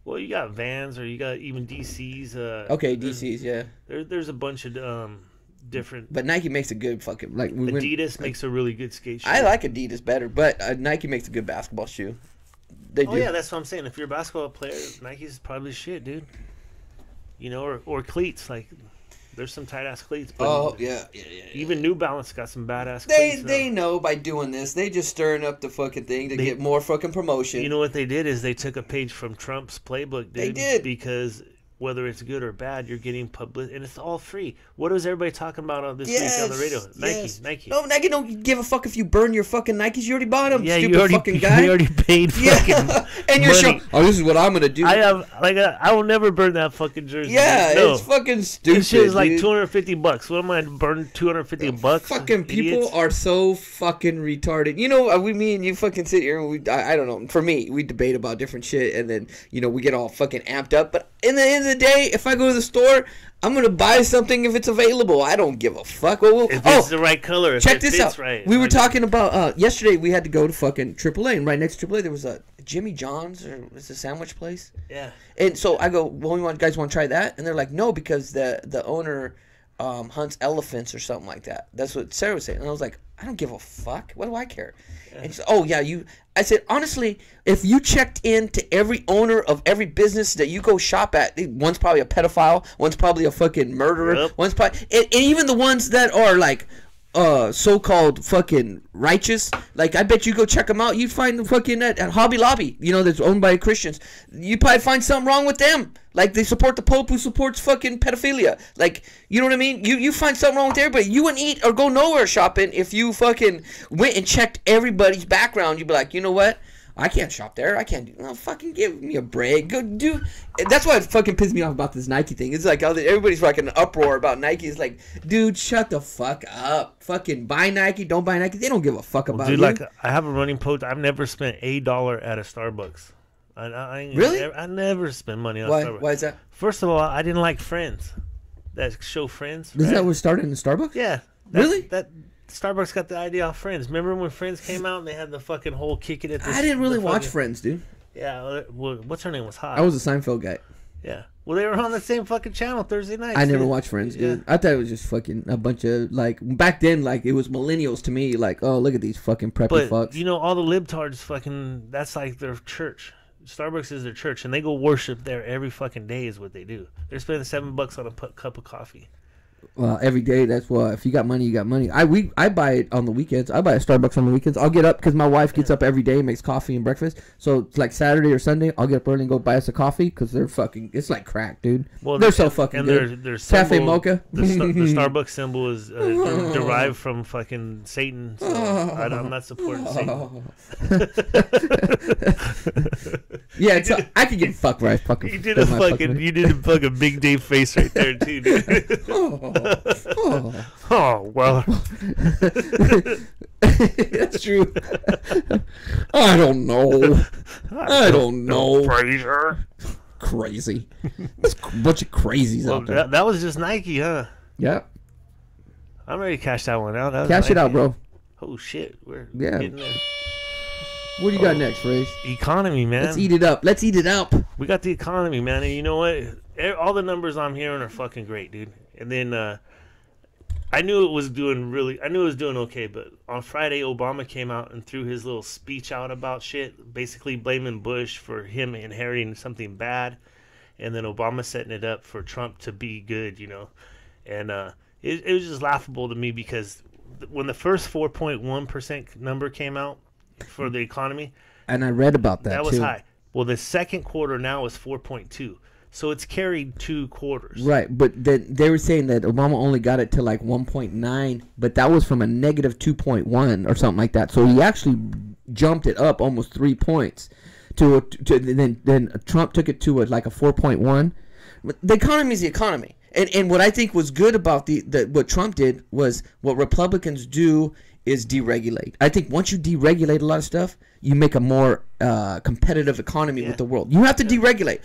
Well, you got Vans or you got even DCs. Okay, DCs, yeah. There's a bunch of different. But Nike makes a good fucking Adidas makes a really good skate shoe. I like Adidas better, but Nike makes a good basketball shoe. They do. Oh yeah, that's what I'm saying. If you're a basketball player, Nike's probably shit, dude. Or cleats. Like, there's some tight ass cleats. But yeah. Even New Balance got some badass cleats. They know by doing this, they just stirring up the fucking thing to get more fucking promotion. You know what they did is they took a page from Trump's playbook, dude. They did. Because whether it's good or bad, you're getting public, and it's all free. What was everybody talking about on this week on the radio? Nike. No, Nike don't give a fuck if you burn your fucking Nikes. You already bought them. Yeah, stupid fucking guy. You already paid fucking and you're money. showing, this is what I'm gonna do. I will never burn that fucking jersey. Yeah, no. it's fucking stupid. This shit is like $250. What am I burning $250? Fucking people are so fucking retarded. Me and you fucking sit here and I don't know. For me, we debate about different shit, and then we get all fucking amped up. But in the end of the day, if I go to the store, I'm gonna buy something if it's available. I don't give a fuck. If it's the right color. Check this out. Right. We were talking about yesterday. We had to go to fucking AAA, and right next to AAA there was a Jimmy John's, or it's a sandwich place. Yeah. And so I go, well, you guys want to try that? And they're like, no, because the owner hunts elephants or something like that. That's what Sarah was saying. And I was like, I don't give a fuck. What do I care? Yeah. And she said, oh yeah, I said, honestly, if you checked into every owner of every business that you go shop at, one's probably a pedophile, one's probably a fucking murderer, one's probably, and even the ones that are like so-called fucking righteous, like I bet you go check them out, you'd find them fucking at Hobby Lobby, that's owned by Christians. You'd probably find something wrong with them. Like, they support the Pope who supports fucking pedophilia. Like, you know what I mean? You find something wrong with everybody. You wouldn't eat or go nowhere shopping if you fucking went and checked everybody's background. You'd be like, you know what? I can't shop there. I can't do. Fucking give me a break. Go do. That's why it fucking pissed me off about this Nike thing. It's like everybody's fucking uproar about Nike. It's like, dude, shut the fuck up. Fucking buy Nike. Don't buy Nike. They don't give a fuck about you. Like, I have a running post. I've never spent $1 at a Starbucks. Really? I never spend money on Starbucks. Why is that? First of all, I didn't like Friends. That show Friends. Is that what started in Starbucks? Yeah. Really? That Starbucks got the idea off Friends. Remember when Friends came out and they had the fucking whole kick it at this? I didn't really watch Friends, dude. Yeah. Well, what's her name was hot. I was a Seinfeld guy. Yeah. Well, they were on the same fucking channel Thursday night. I never watched Friends, dude. I thought it was just fucking a bunch of like back then, like it was millennials to me. Like, oh, look at these fucking preppy But fucks. you know, all the libtards fucking. That's like their church. Starbucks is their church, and they go worship there every fucking day. Is what they do. They're spending $7 on a cup of coffee. Well, every day. That's why. If you got money, you got money. I buy it on the weekends. I buy a Starbucks on the weekends. I'll get up because my wife gets up every day, makes coffee and breakfast. So it's like Saturday or Sunday. I'll get up early and go buy us a coffee because they're fucking. It's like crack, dude. Well, they're so fucking good. Their Cafe symbol, mocha. The Starbucks symbol is derived from fucking Satan. So I'm not supporting Satan. Yeah, it's I could get fucked right. Fucking. You did a fucking Big Dave face right there too, dude. Oh well. That's true. I don't know. I don't know. Fraser. Crazy. There's a bunch of crazies out there. That was just Nike, huh? Yeah. I'm ready to cash that one out. That was Cash it out, bro. Oh shit, we're Yeah. getting there. What do you got next, Race? Economy, man. Let's eat it up. Let's eat it up. We got the economy, man, and you know what? All the numbers I'm hearing are fucking great, dude. And then I knew it was doing okay, but on Friday Obama came out and threw his little speech out about shit, basically blaming Bush for him inheriting something bad, and then Obama setting it up for Trump to be good, you know. And it was just laughable to me because when the first 4.1% number came out for the economy, and I read about that. That was too. high. Well, the second quarter now is 4.2. So it's carried 2 quarters. Right, but they were saying that Obama only got it to like 1.9, but that was from a negative 2.1 or something like that. So he actually jumped it up almost 3 points. Then Trump took it to like a 4.1. The economy is the economy. And what I think was good about what Trump did was what Republicans do is deregulate. I think once you deregulate a lot of stuff, you make a more competitive economy with the world. You have to deregulate.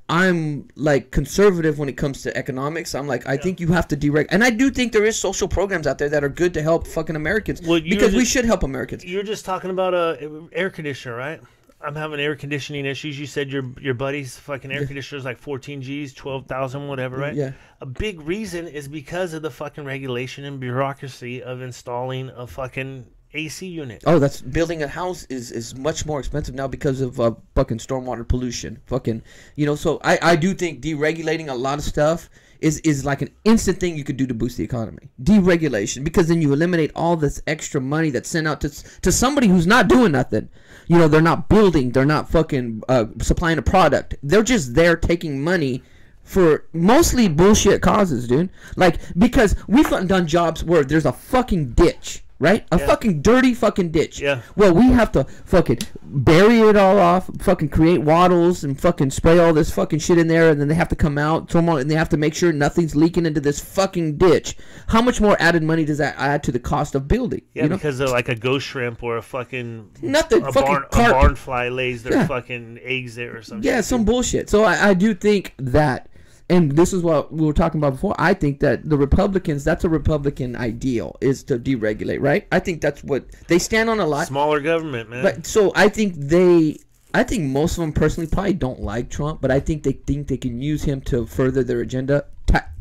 I'm like conservative when it comes to economics. I'm like, I think you have to deregulate. And I do think there is social programs out there that are good to help fucking Americans. Because we should help Americans. You're just talking about a air conditioner, right? I'm having air conditioning issues. You said your buddy's fucking air conditioner is like 14 G's, 12,000, whatever, right? Yeah. A big reason is because of the fucking regulation and bureaucracy of installing a fucking AC unit. Oh, that's building a house is much more expensive now because of fucking stormwater pollution. Fucking, you know, so I do think deregulating a lot of stuff is like an instant thing you could do to boost the economy. Deregulation, because then you eliminate all this extra money that's sent out to somebody who's not doing nothing. You know, they're not building, they're not fucking supplying a product. They're just there taking money for mostly bullshit causes, dude. Like, because we've done jobs where there's a fucking ditch, right? A fucking dirty fucking ditch. Yeah. Well, we have to fucking bury it all off, fucking create wattles and fucking spray all this fucking shit in there, and then they have to come out, and they have to make sure nothing's leaking into this fucking ditch. How much more added money does that add to the cost of building? Yeah, you know? because of like a ghost shrimp or a fucking nothing. a fucking barn fly lays their fucking eggs there or something. Yeah, some bullshit. So I do think that. And this is what we were talking about before. I think that the Republicans, that's a Republican ideal, is to deregulate, right? I think that's what they stand on a lot. Smaller government, man. But so I think most of them personally probably don't like Trump, but I think they can use him to further their agenda.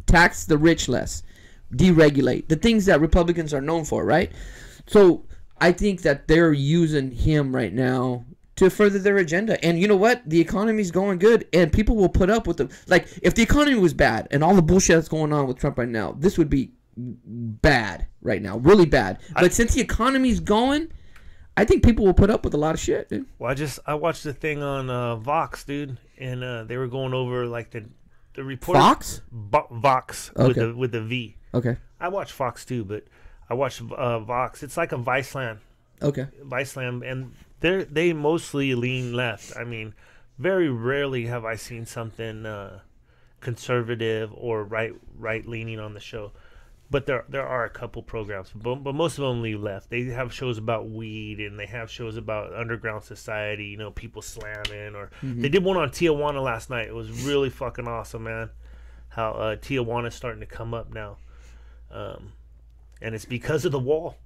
Tax the rich less, deregulate the things that Republicans are known for, right? So I think that they're using him right now to further their agenda. And you know what? The economy's going good, and people will put up with the, like, if the economy was bad and all the bullshit that's going on with Trump right now, this would be bad right now, really bad. But since the economy's going, I think people will put up with a lot of shit, dude. Well, I watched the thing on Vox, dude, and they were going over like the report. Fox? Vox Okay. with the V. Okay. I watch Fox too, but I watch Vox. It's like a Viceland. Okay. Viceland, and they mostly lean left. I mean, very rarely have I seen something conservative or right leaning on the show. But there are a couple programs, but most of them lean left. They have shows about weed, and they have shows about underground society. You know, people slamming, or they did one on Tijuana last night. It was really fucking awesome, man. How Tijuana's starting to come up now, and it's because of the wall.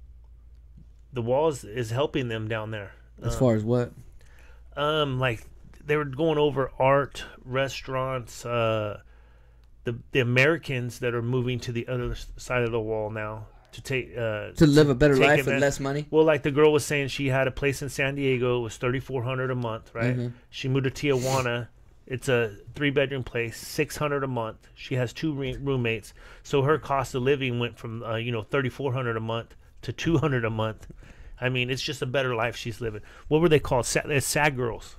The wall is helping them down there. As far as what? Like they were going over art, restaurants, the Americans that are moving to the other side of the wall now to take to live a better life with less money. Well, like the girl was saying, she had a place in San Diego. It was $3,400 a month, right? Mm-hmm. She moved to Tijuana. It's a 3-bedroom place, $600 a month. She has 2 roommates, so her cost of living went from $3,400 a month to $200 a month. I mean, it's just a better life she's living. What were they called? It's Sad Girls.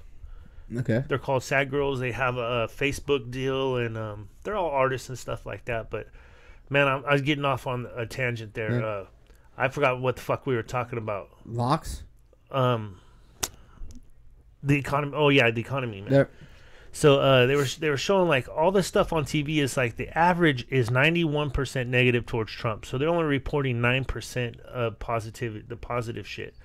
Okay. They're called Sad Girls. They have a Facebook deal, and they're all artists and stuff like that. But man, I was getting off on a tangent there. Yeah. I forgot what the fuck we were talking about. Vox? The economy. Oh yeah, the economy, man. There. So they were showing like all this stuff on TV is like the average is 91% negative towards Trump. So they're only reporting 9% of the positive shit.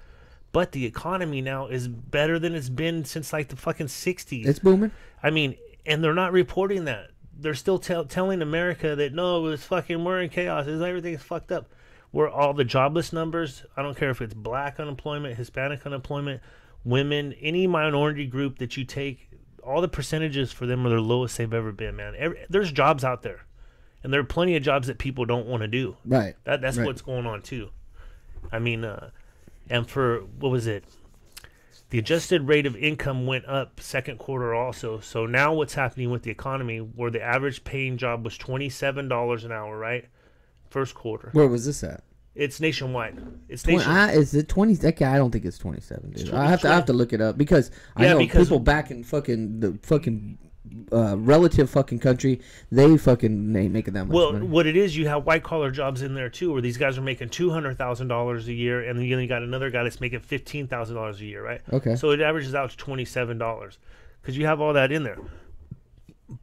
But the economy now is better than it's been since like the fucking 60s. It's booming. I mean, and they're not reporting that. They're still telling America that no, we're in chaos. Everything's fucked up. We're all the jobless numbers. I don't care if it's black unemployment, Hispanic unemployment, women, any minority group that you take. All the percentages for them are the lowest they've ever been, man. There's jobs out there, and there are plenty of jobs that people don't want to do. Right. That's right. what's going on too. I mean, and for what was it? The adjusted rate of income went up second quarter also. So now what's happening with the economy, where the average paying job was $27 an hour, right? First quarter. Where was this at? It's nationwide. It's 20, nationwide. is it 20? Okay, I don't think it's 27, dude. It's I have to look it up because I know people back in the fucking relative fucking country, they fucking ain't making that much money. Well, what it is, you have white collar jobs in there too, where these guys are making $200,000 a year, and then you got another guy that's making $15,000 a year, right? Okay. So it averages out to $27 because you have all that in there.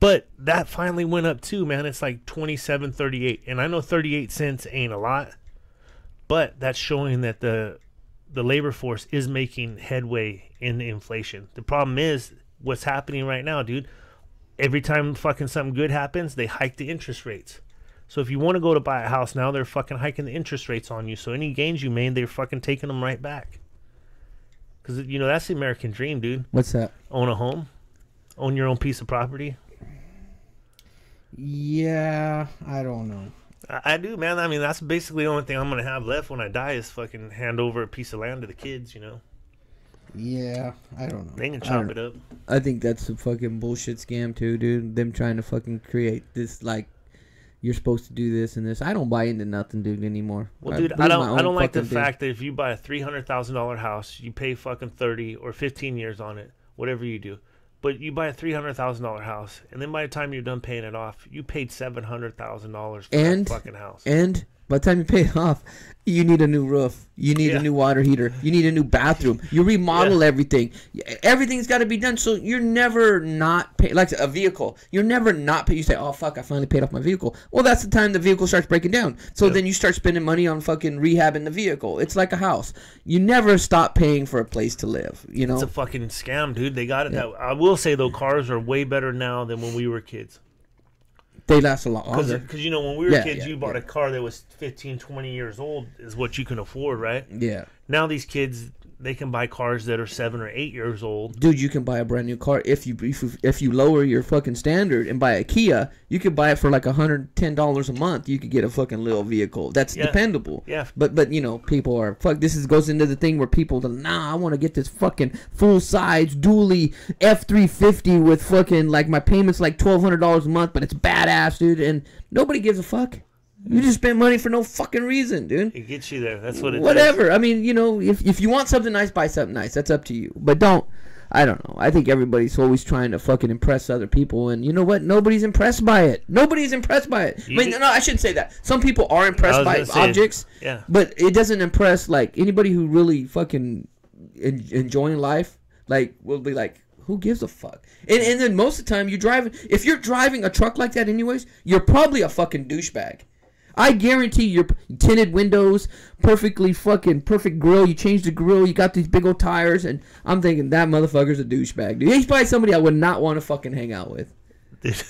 But that finally went up too, man. It's like 27.38, and I know 38 cents ain't a lot. But that's showing that the labor force is making headway in the inflation. The problem is what's happening right now, dude. Every time fucking something good happens, they hike the interest rates. So if you want to go to buy a house now, they're fucking hiking the interest rates on you. So any gains you made, they're fucking taking them right back. Because, that's the American dream, dude. What's that? Own a home. Own your own piece of property. Yeah, I don't know. I do, man. I mean, that's basically the only thing I'm going to have left when I die is fucking hand over a piece of land to the kids, Yeah, I don't know. They can chop it up. I think that's a fucking bullshit scam too, dude. Them trying to fucking create this, like, you're supposed to do this and this. I don't buy into nothing, dude, anymore. Well, dude, I don't like the fact that if you buy a $300,000 house, you pay fucking 30 or 15 years on it, whatever you do. But you buy a $300,000 house, and then by the time you're done paying it off, you paid $700,000 for that fucking house. And by the time you pay it off, you need a new roof. You need a new water heater. You need a new bathroom. You remodel everything. Everything's got to be done. So you're never not pay, like a vehicle. You're never not pay. You say, oh, fuck, I finally paid off my vehicle. Well, that's the time the vehicle starts breaking down. So then you start spending money on fucking rehabbing the vehicle. It's like a house. You never stop paying for a place to live. It's a fucking scam, dude. They got it. Yeah. I will say, though, cars are way better now than when we were kids. They last a lot longer. Because, when we were kids, you bought a car that was 15, 20 years old is what you can afford, right? Yeah. Now these kids, they can buy cars that are 7 or 8 years old. Dude, you can buy a brand new car if you lower your fucking standard and buy a Kia. You could buy it for like $110 a month. You could get a fucking little vehicle that's dependable. Yeah. But people are fuck. This goes into the thing where people I want to get this fucking full size dually F350 with fucking like my payments like $1,200 a month, but it's badass, dude, and nobody gives a fuck. You just spend money for no fucking reason, dude. It gets you there. That's what it does. Whatever. I mean, if you want something nice, buy something nice. That's up to you. But I don't know. I think everybody's always trying to fucking impress other people. And you know what? Nobody's impressed by it. Nobody's impressed by it. No, I shouldn't say that. Some people are impressed by objects. Yeah. But it doesn't impress, like, anybody who really fucking enjoying life, like, will be like, who gives a fuck? And then most of the time, if you're driving a truck like that anyways, you're probably a fucking douchebag. I guarantee your tinted windows, perfect grill. You changed the grill. You got these big old tires, and I'm thinking that motherfucker's a douchebag, dude. He's probably somebody I would not want to fucking hang out with. Dude.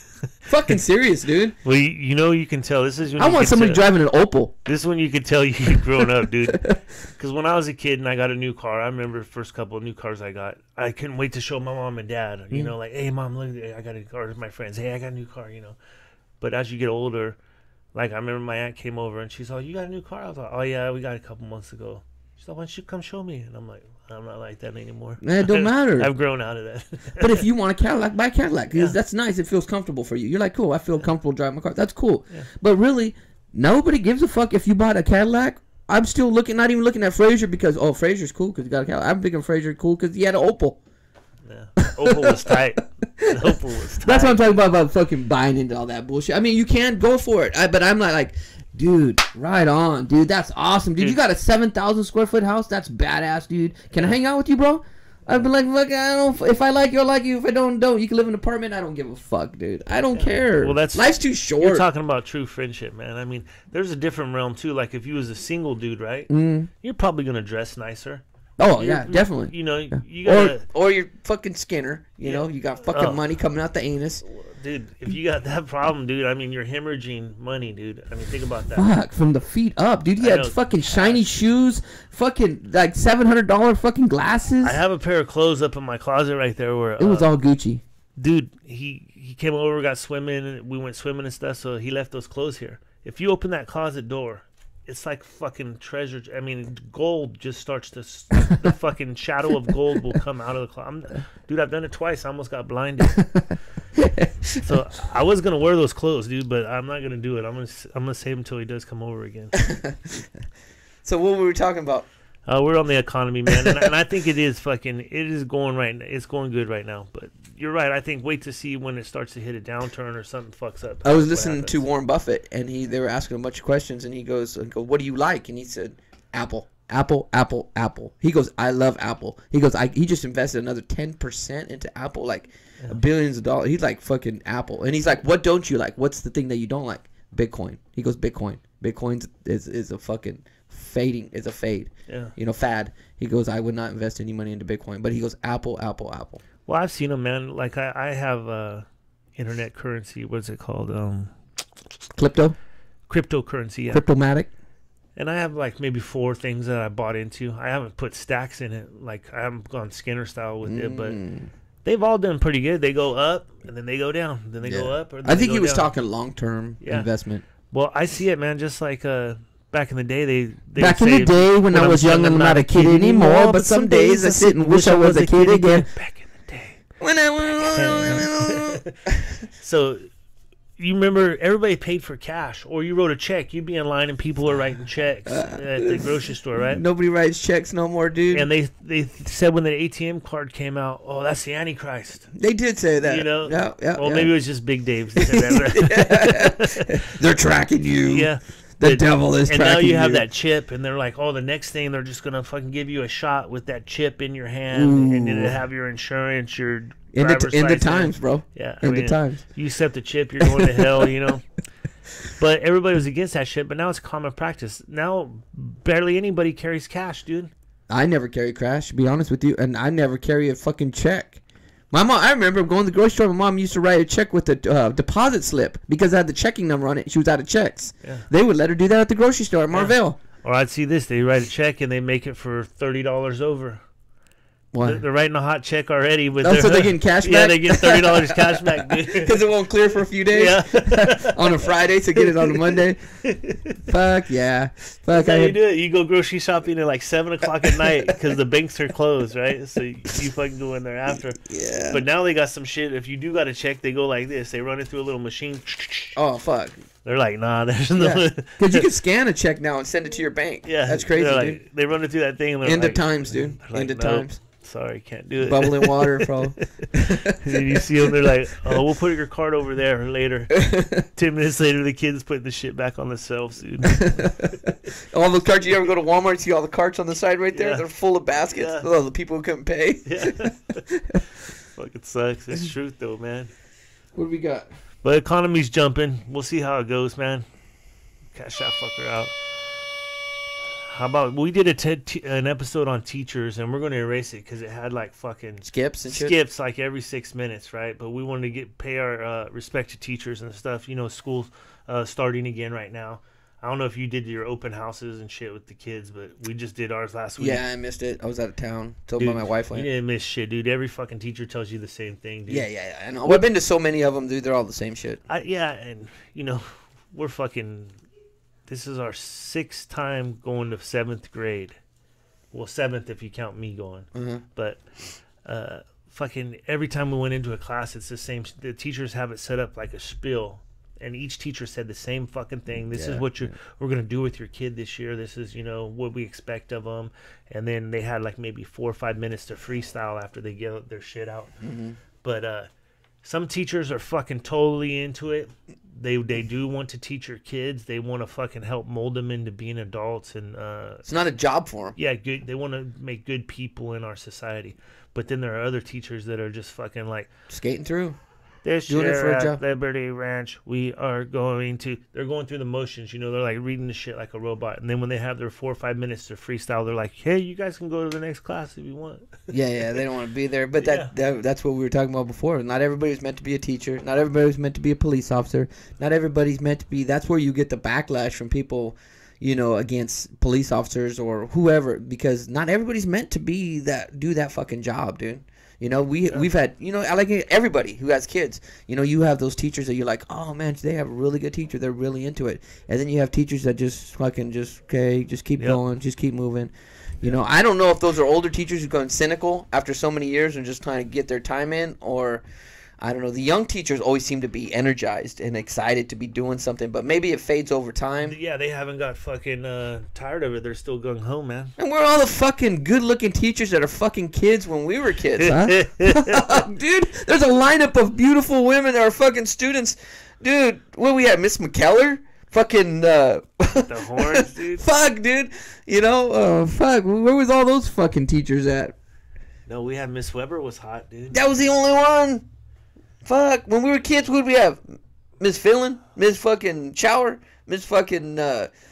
Fucking serious, dude. Well, you know, you can tell. This is when I you want can somebody tell- driving an Opal. This is when you could tell you've grown up, dude. Because when I was a kid and I got a new car, I remember the first couple of new cars I got. I couldn't wait to show my mom and dad. You know, like, hey, mom, look, I got a new car. My friends, hey, I got a new car. You know, but as you get older, like I remember my aunt came over and she's like, you got a new car? I was like, oh yeah, we got it a couple months ago. She's like, why don't you come show me? And I'm like, I'm not like that anymore. It don't matter. I've grown out of that. But if you want a Cadillac, buy a Cadillac. 'Cause Yeah. that's nice. It feels comfortable for you. You're like, cool, I feel comfortable driving my car. That's cool. Yeah. But really, nobody gives a fuck if you bought a Cadillac. I'm still not even looking at Frazier because, oh, Frazier's cool because he got a Cadillac. I'm thinking Frazier cool because he had an Opal. Yeah. Opal was tight. Opal was tight. That's what I'm talking about fucking buying into all that bullshit. I mean, you can go for it. But I'm not like, dude, right on, dude. That's awesome, dude. You got a 7,000 square foot house. That's badass, dude. Can I hang out with you, bro? I'd be like, look, I don't. If I like you, I like you. If I don't. You can live in an apartment. I don't give a fuck, dude. I don't care. Well, that's life's too short. You're talking about true friendship, man. I mean, there's a different realm too. Like if you was a single dude, right? You're probably gonna dress nicer. Oh yeah, definitely. You know, you gotta, or you're fucking Skinner. You know, you got fucking money coming out the anus. dude. If you got that problem, dude, I mean, you're hemorrhaging money, dude. I mean, think about that. Fuck, from the feet up, dude. You I had know, fucking shiny shoes, fucking like $700 fucking glasses. I have a pair of clothes up in my closet right there where It was all Gucci. dude, he came over, got swimming, and we went swimming and stuff, so he left those clothes here. If you open that closet door, it's like fucking treasure. I mean, gold just starts to, the fucking shadow of gold will come out of the closet. Dude, I've done it twice. I almost got blinded. So I was going to wear those clothes, dude, but I'm not going to do it. I'm gonna save him until he does come over again. So what were we talking about? We're on the economy, man, and I think it is going right now. It's going good right now, but you're right. I think wait to see when it starts to hit a downturn or something fucks up. I was listening to Warren Buffett, and they were asking him a bunch of questions, and he goes, "What do you like?" And he said, "Apple, Apple, Apple, Apple." He goes, "I love Apple." He goes, "He just invested another 10% into Apple, like billions of dollars." He's like fucking Apple, and he's like, "What don't you like? What's the thing that you don't like?" Bitcoin. He goes, "Bitcoin. Bitcoin is a fucking fading. Is a fade. Yeah. You know, fad." He goes, "I would not invest any money into Bitcoin." But he goes, "Apple, Apple, Apple." Well, I've seen them, man. Like I have internet currency. What's it called? Cryptocurrency. Yeah. Cryptomatic. And I have like maybe 4 things that I bought into. I haven't put stacks in it. Like I haven't gone Skinner style with it, but they've all done pretty good. They go up and then they go down, then they go up. Or then I think they he go was down. talking long-term investment. Well, I see it, man. Just like back in the day, they Back would in the say, day when I was young, I'm not a kid anymore. But some days I sit and wish I was a kid again. Back in the day. When I was So you remember everybody paid for cash, or you wrote a check. You'd be in line and people are writing checks at the grocery store, right? Nobody writes checks no more, dude. And they said when the ATM card came out, oh, that's the Antichrist. They did say that. You know? Yeah. Well, maybe it was just Big Dave that said that, right? They're tracking you. Yeah. The devil is and tracking you. now you have that chip, and they're like, oh, the next thing they're just gonna fucking give you a shot with that chip in your hand, and it'll have your insurance, your driver's in the license. times, bro. Yeah, in the times. You accept the chip, you're going to hell, you know. But everybody was against that shit. But now it's common practice. Now barely anybody carries cash, dude. I never carry cash, to be honest with you, and I never carry a fucking check. My mom, I remember going to the grocery store. My mom used to write a check with a deposit slip because I had the checking number on it. She was out of checks. Yeah. They would let her do that at the grocery store at Marvell. Or I'd see this. They write a check and they make it for $30 over. Why? They're writing a hot check already. With so they're getting cash back? Yeah, they get $30 cash back, dude. Because it won't clear for a few days? Yeah. On a Friday to get it on a Monday? Fuck yeah. Fuck. That's how you do it. You go grocery shopping at like 7 o'clock at night because the banks are closed, right? So you fucking go in there after. Yeah. But now they got some shit. If you do got a check, they go like this. They run it through a little machine. Oh, fuck. They're like, nah, there's no. Because you can scan a check now and send it to your bank. Yeah. That's crazy, like, dude. They run it through that thing. And End like, of times, dude. Like, End of nope. times. Sorry, can't do it. Bubbling water, bro. And then you see them, they're like, oh, we'll put your card over there later. 10 minutes later, the kid's putting the shit back on the shelves, dude. All the carts, you ever go to Walmart, see all the carts on the side right there? Yeah. They're full of baskets. Yeah. Oh, the people who couldn't pay. Yeah. Fucking sucks. It's truth, though, man. What do we got? But economy's jumping. We'll see how it goes, man. Cash that fucker out. How about we did an episode on teachers, and we're going to erase it because it had like fucking Skips and shit. skips like every 6 minutes, right? But we wanted to pay our respect to teachers and stuff. You know, school's starting again right now. I don't know if you did your open houses and shit with the kids, but we just did ours last week. Yeah, I missed it. I was out of town. Told Dude, my wife. You didn't miss shit, dude. Every fucking teacher tells you the same thing, dude. Yeah. I know. I've been to so many of them, dude. They're all the same shit. Yeah, and you know, we're fucking. This is our 6th time going to 7th grade. Well, 7th if you count me going. Mm-hmm. But fucking every time we went into a class, it's the same. The teachers have it set up like a spiel, and each teacher said the same fucking thing. This is what we're gonna do with your kid this year. This is, you know, what we expect of them. And then they had like maybe 4 or 5 minutes to freestyle after they get their shit out. Mm-hmm. But some teachers are fucking totally into it. They do want to teach your kids. They want to fucking help mold them into being adults, and It's not a job for them. yeah, good. They want to make good people in our society. But then there are other teachers that are just fucking like, Skating through. this Doing it year for a at job. Liberty Ranch, we are going to. They're going through the motions, you know. They're like reading the shit like a robot, and then when they have their 4 or 5 minutes to freestyle, they're like, "Hey, you guys can go to the next class if you want." Yeah, they don't want to be there. But that's what we were talking about before. Not everybody's meant to be a teacher. Not everybody's meant to be a police officer. Not everybody's meant to be. That's where you get the backlash from people, you know, against police officers or whoever, because not everybody's meant to be do that fucking job, dude. You know, we've had, you know, I like everybody who has kids. You know, you have those teachers that you're like, oh man, they have a really good teacher. They're really into it. And then you have teachers that just fucking just keep going, just keep moving. You know, I don't know if those are older teachers who've gone cynical after so many years and just trying to get their time in, or I don't know. The young teachers always seem to be energized and excited to be doing something, but maybe it fades over time. Yeah, they haven't got fucking tired of it. They're still gung ho, man. And we're all the fucking good-looking teachers that are fucking kids when we were kids, huh? Dude, there's a lineup of beautiful women that are fucking students. Dude, what we had, Miss McKellar? Fucking, The horns, dude. fuck, dude. You know, fuck. Where was all those fucking teachers at? No, we had Miss Weber was hot, dude. That was the only one. Fuck. When we were kids, what did we have? Miss Fillin? Miss fucking Shower? Miss fucking,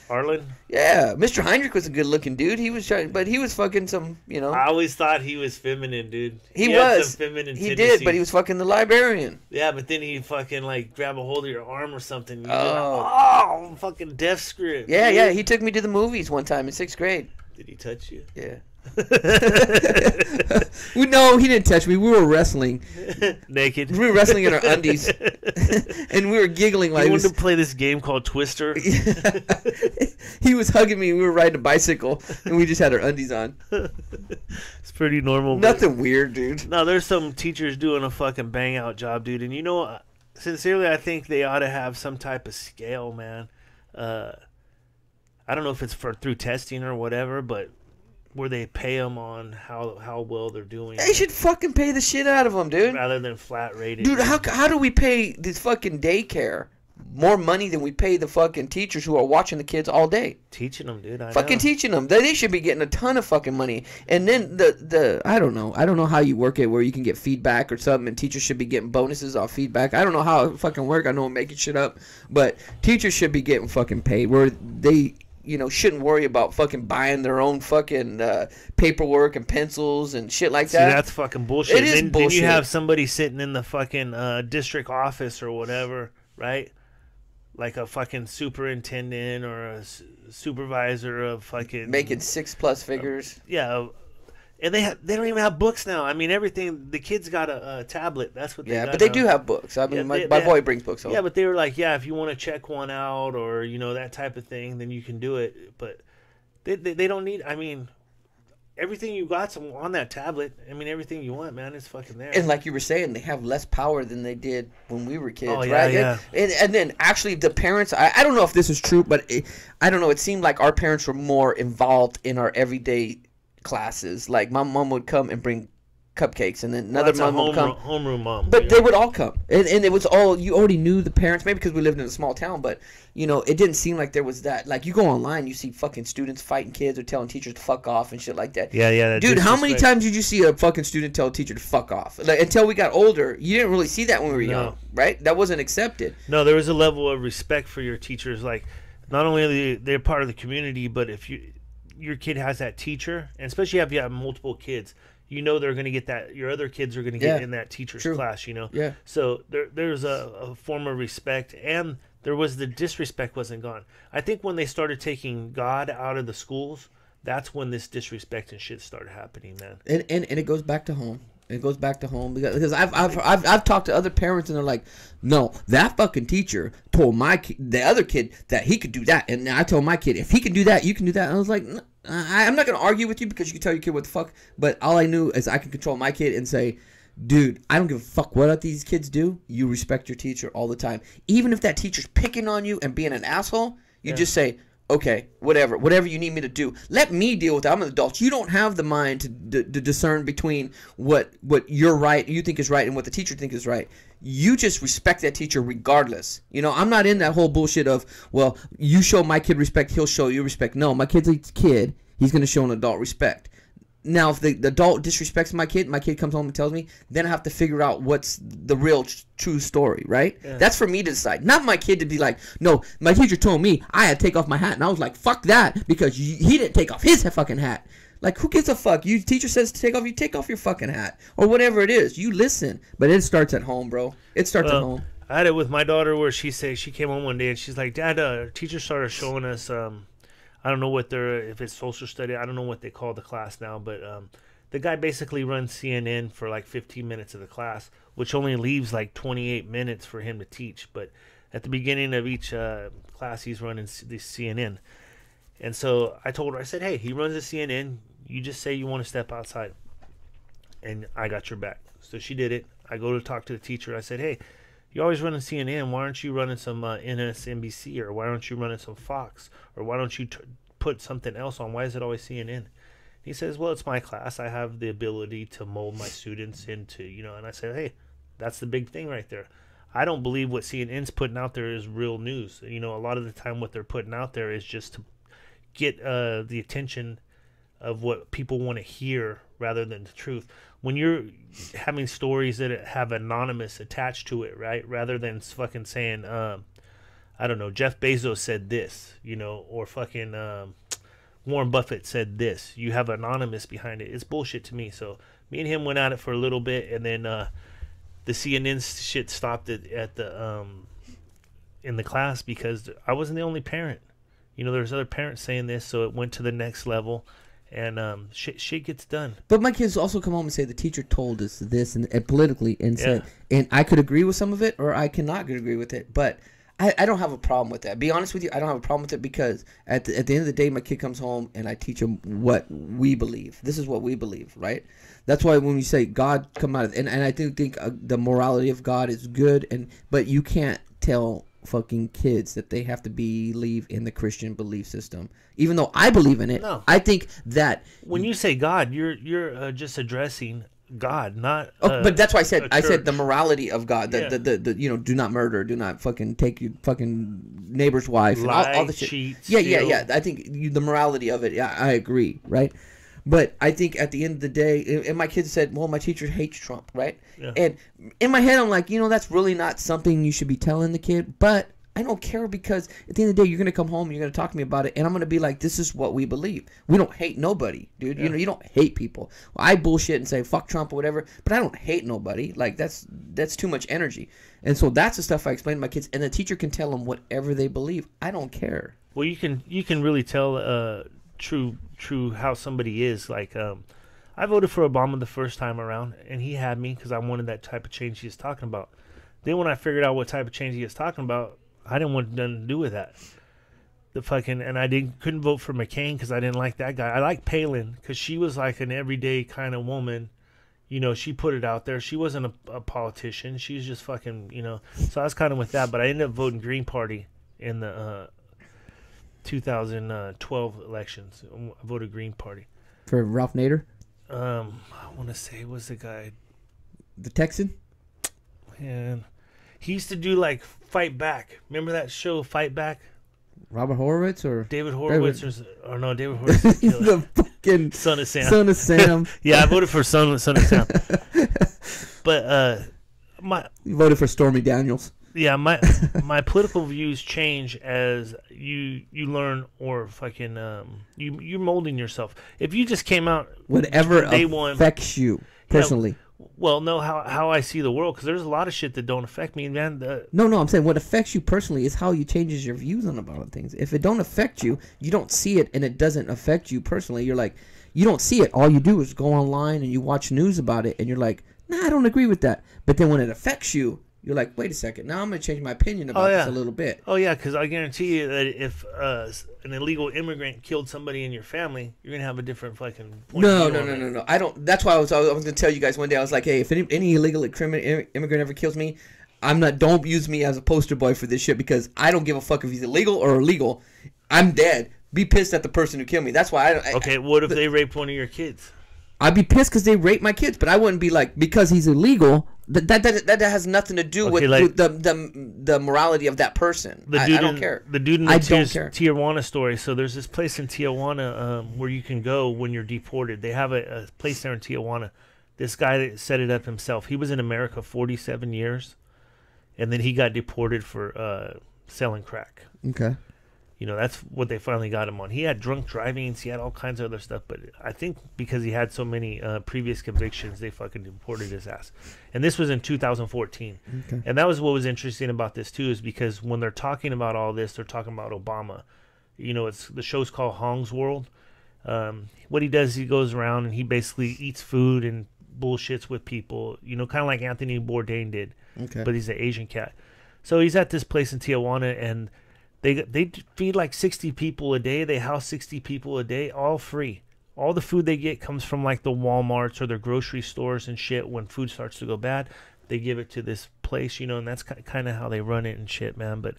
Arlen? yeah. Mr. Heinrich was a good-looking dude. He was trying, but he was fucking some, you know. I always thought he was feminine, dude. He had was. some feminine He tendencies. did, but he was fucking the librarian. Yeah, but then he fucking like grab a hold of your arm or something. You're Oh. like, oh, fucking death script. Yeah, dude. yeah. He took me to the movies one time in 6th grade. Did he touch you? Yeah. No, he didn't touch me. We were wrestling. Naked. We were wrestling in our undies, and we were giggling He like wanted to play this game called Twister. he was hugging me. We were riding a bicycle, and we just had our undies on. It's pretty normal. but- Nothing weird, dude. No, there's some teachers doing a fucking bang out job, dude. And you know, sincerely, I think they ought to have some type of scale, man. I don't know if it's through testing or whatever, but where they pay them on how well they're doing, They should fucking pay the shit out of them, dude. rather than flat rated. Dude, how do we pay this fucking daycare more money than we pay the fucking teachers who are watching the kids all day? Teaching them, dude. I Fucking know. teaching them. They should be getting a ton of fucking money. And then the I don't know how you work it where you can get feedback or something, and teachers should be getting bonuses off feedback. I don't know how it fucking work. I know I'm making shit up, but teachers should be getting fucking paid where they, you know, shouldn't worry about fucking buying their own fucking paperwork and pencils and shit like See, that. that's fucking bullshit. It is Then bullshit. you have somebody sitting in the fucking district office or whatever, right? Like a fucking superintendent or a supervisor of fucking Making 6+ figures. yeah. And they don't even have books now. I mean, everything. The kids got a tablet. That's what they Yeah, got but they now. do have books. I mean, Yeah, my they boy have- brings books home. Yeah, but they were like, yeah, if you want to check one out or, you know, that type of thing, then you can do it. But they don't need, I mean, everything you got's on that tablet. I mean, everything you want, man, is fucking there. And like you were saying, they have less power than they did when we were kids, Oh, yeah, right? yeah. And then actually the parents, I don't know if this is true, but I don't know. It seemed like our parents were more involved in our everyday classes. Like my mom would come and bring cupcakes, and then another That's a mom would come. homeroom mom. But dude. they would all come, and it was all, you already knew the parents, maybe because we lived in a small town, but you know, it didn't seem like there was that. Like you go online, you see fucking students fighting kids or telling teachers to fuck off and shit like that. Yeah, that Dude, how many disrespect. times did you see a fucking student tell a teacher to fuck off? Like, until we got older, you didn't really see that when we were No. young, right? That wasn't accepted. No, there was a level of respect for your teachers. Like, not only are they're part of the community, but if you your kid has that teacher, and especially if you have multiple kids, you know they're going to get that. Your other kids are going to get in that teacher's class, you know. Yeah. So there's a form of respect, and there was the disrespect wasn't gone. I think when they started taking God out of the schools, that's when this disrespect and shit started happening, man. And it goes back to home. It goes back to home because I've talked to other parents and they're like, no, that fucking teacher told the other kid that he could do that, and I told my kid if he can do that, you can do that. And I was like, I'm not gonna argue with you because you can tell your kid what the fuck, but all I knew is I can control my kid and say, dude, I don't give a fuck what these kids do. You respect your teacher all the time, even if that teacher's picking on you and being an asshole. You just say, okay, whatever you need me to do. Let me deal with it. I'm an adult. You don't have the mind to discern between what you're right, you think is right, and what the teacher thinks is right. You just respect that teacher regardless. You know, I'm not in that whole bullshit of, well, you show my kid respect, he'll show you respect. No, my kid's a kid. He's going to show an adult respect. Now, if the adult disrespects my kid comes home and tells me, then I have to figure out what's the real true story, right? Yeah. That's for me to decide. Not my kid to be like, no, my teacher told me I had to take off my hat. And I was like, fuck that, because he didn't take off his fucking hat. Like, who gives a fuck? You teacher says to you take off your fucking hat. Or whatever it is. You listen. But it starts at home, bro. It starts at home. I had it with my daughter where she came home one day and she's like, Dad, teacher started showing us... I don't know if it's social study. I don't know what they call the class now, but the guy basically runs CNN for like 15 minutes of the class, which only leaves like 28 minutes for him to teach. But at the beginning of each class, he's running the CNN. And so I told her, I said, hey, he runs the CNN. You just say you want to step outside, and I got your back. So she did it. I go to talk to the teacher. I said, hey, you're always running CNN. Why aren't you running some NSNBC, or why aren't you running some Fox, or why don't you put something else on? Why is it always CNN? He says, well, it's my class. I have the ability to mold my students into, you know, and I said, hey, that's the big thing right there. I don't believe what CNN's putting out there is real news. You know, a lot of the time what they're putting out there is just to get the attention of what people want to hear rather than the truth. When you're having stories that have anonymous attached to it, right, rather than fucking saying, I don't know, Jeff Bezos said this, you know, or fucking Warren Buffett said this. You have anonymous behind it. It's bullshit to me. So me and him went at it for a little bit, and then the CNN shit stopped at the in the class because I wasn't the only parent. You know, there's other parents saying this, so it went to the next level. And shit gets done. But my kids also come home and say the teacher told us this and politically and said, and I could agree with some of it or I cannot agree with it. But I don't have a problem with that. Be honest with you, I don't have a problem with it because at the end of the day, my kid comes home and I teach him what we believe. This is what we believe, right? That's why when you say God come out of, and I do think the morality of God is good, but you can't tell fucking kids that they have to believe in the Christian belief system, even though I believe in it. No. I think that when you say God, you're just addressing God, not. But that's why I said the morality of God. The you know, do not murder, do not fucking take your fucking neighbor's wife, lie, and all the shit. cheat, yeah. I think the morality of it. Yeah, I agree, right? But I think at the end of the day, and my kids said, well, my teacher hates Trump, right? Yeah. And in my head, I'm like, you know, that's really not something you should be telling the kid. But I don't care because at the end of the day, you're going to come home and you're going to talk to me about it. And I'm going to be like, this is what we believe. We don't hate nobody, dude. Yeah. You know, you don't hate people. Well, I bullshit and say, fuck Trump or whatever. But I don't hate nobody. Like, that's too much energy. And so that's the stuff I explain to my kids. And the teacher can tell them whatever they believe. I don't care. Well, you can really tell true how somebody is. Like I voted for Obama the first time around, and he had me because I wanted that type of change he was talking about. Then when I figured out what type of change he was talking about, I didn't want nothing to do with that. And I couldn't vote for McCain because I didn't like that guy. I like Palin because she was like an everyday kind of woman. You know, she put it out there. She wasn't a politician. She was just fucking, you know. So I was kind of with that, but I ended up voting Green Party in the 2012 elections. I voted Green Party. For Ralph Nader? I want to say, was the guy... The Texan? Man. He used to do, like, Fight Back. Remember that show, Fight Back? Robert Horowitz or... David Horowitz. David Horowitz is He's the fucking... Son of Sam. Son of Sam. Yeah, I voted for Son of Sam. But, You voted for Stormy Daniels. Yeah, my political views change as you learn or fucking you're molding yourself. If you just came out Whatever day one, affects you personally. well, no, how I see the world, because there's a lot of shit that don't affect me, man. No, I'm saying what affects you personally is how you changes your views on about things. If it don't affect you, you don't see it, and it doesn't affect you personally. You're like, you don't see it. All you do is go online and you watch news about it, and you're like, nah, I don't agree with that. But then when it affects you, you're like, wait a second, now I'm going to change my opinion about this a little bit. Oh, yeah, because I guarantee you that if an illegal immigrant killed somebody in your family, you're going to have a different fucking point of view on it. No. I don't. That's why I was going to tell you guys one day. I was like, hey, if any illegal immigrant ever kills me, don't use me as a poster boy for this shit, because I don't give a fuck if he's illegal or illegal. I'm dead. Be pissed at the person who killed me. That's why I don't. Okay, what if they raped one of your kids? I'd be pissed because they raped my kids, but I wouldn't be like, because he's illegal. That has nothing to do with the morality of that person. I don't care. The dude in the Tijuana story. So there's this place in Tijuana where you can go when you're deported. They have a place there in Tijuana. This guy that set it up himself. He was in America 47 years, and then he got deported for selling crack. Okay. You know, that's what they finally got him on. He had drunk drivings. He had all kinds of other stuff. But I think because he had so many previous convictions, they fucking deported his ass. And this was in 2014. Okay. And that was what was interesting about this, too, is because when they're talking about all this, they're talking about Obama. You know, the show's called Hong's World. What he does, he goes around and he basically eats food and bullshits with people, you know, kind of like Anthony Bourdain did. Okay. But he's an Asian cat. So he's at this place in Tijuana, and They feed like 60 people a day. They house 60 people a day, all free. All the food they get comes from like the Walmarts or their grocery stores and shit. When food starts to go bad, they give it to this place, you know, and that's kind of how they run it and shit, man. But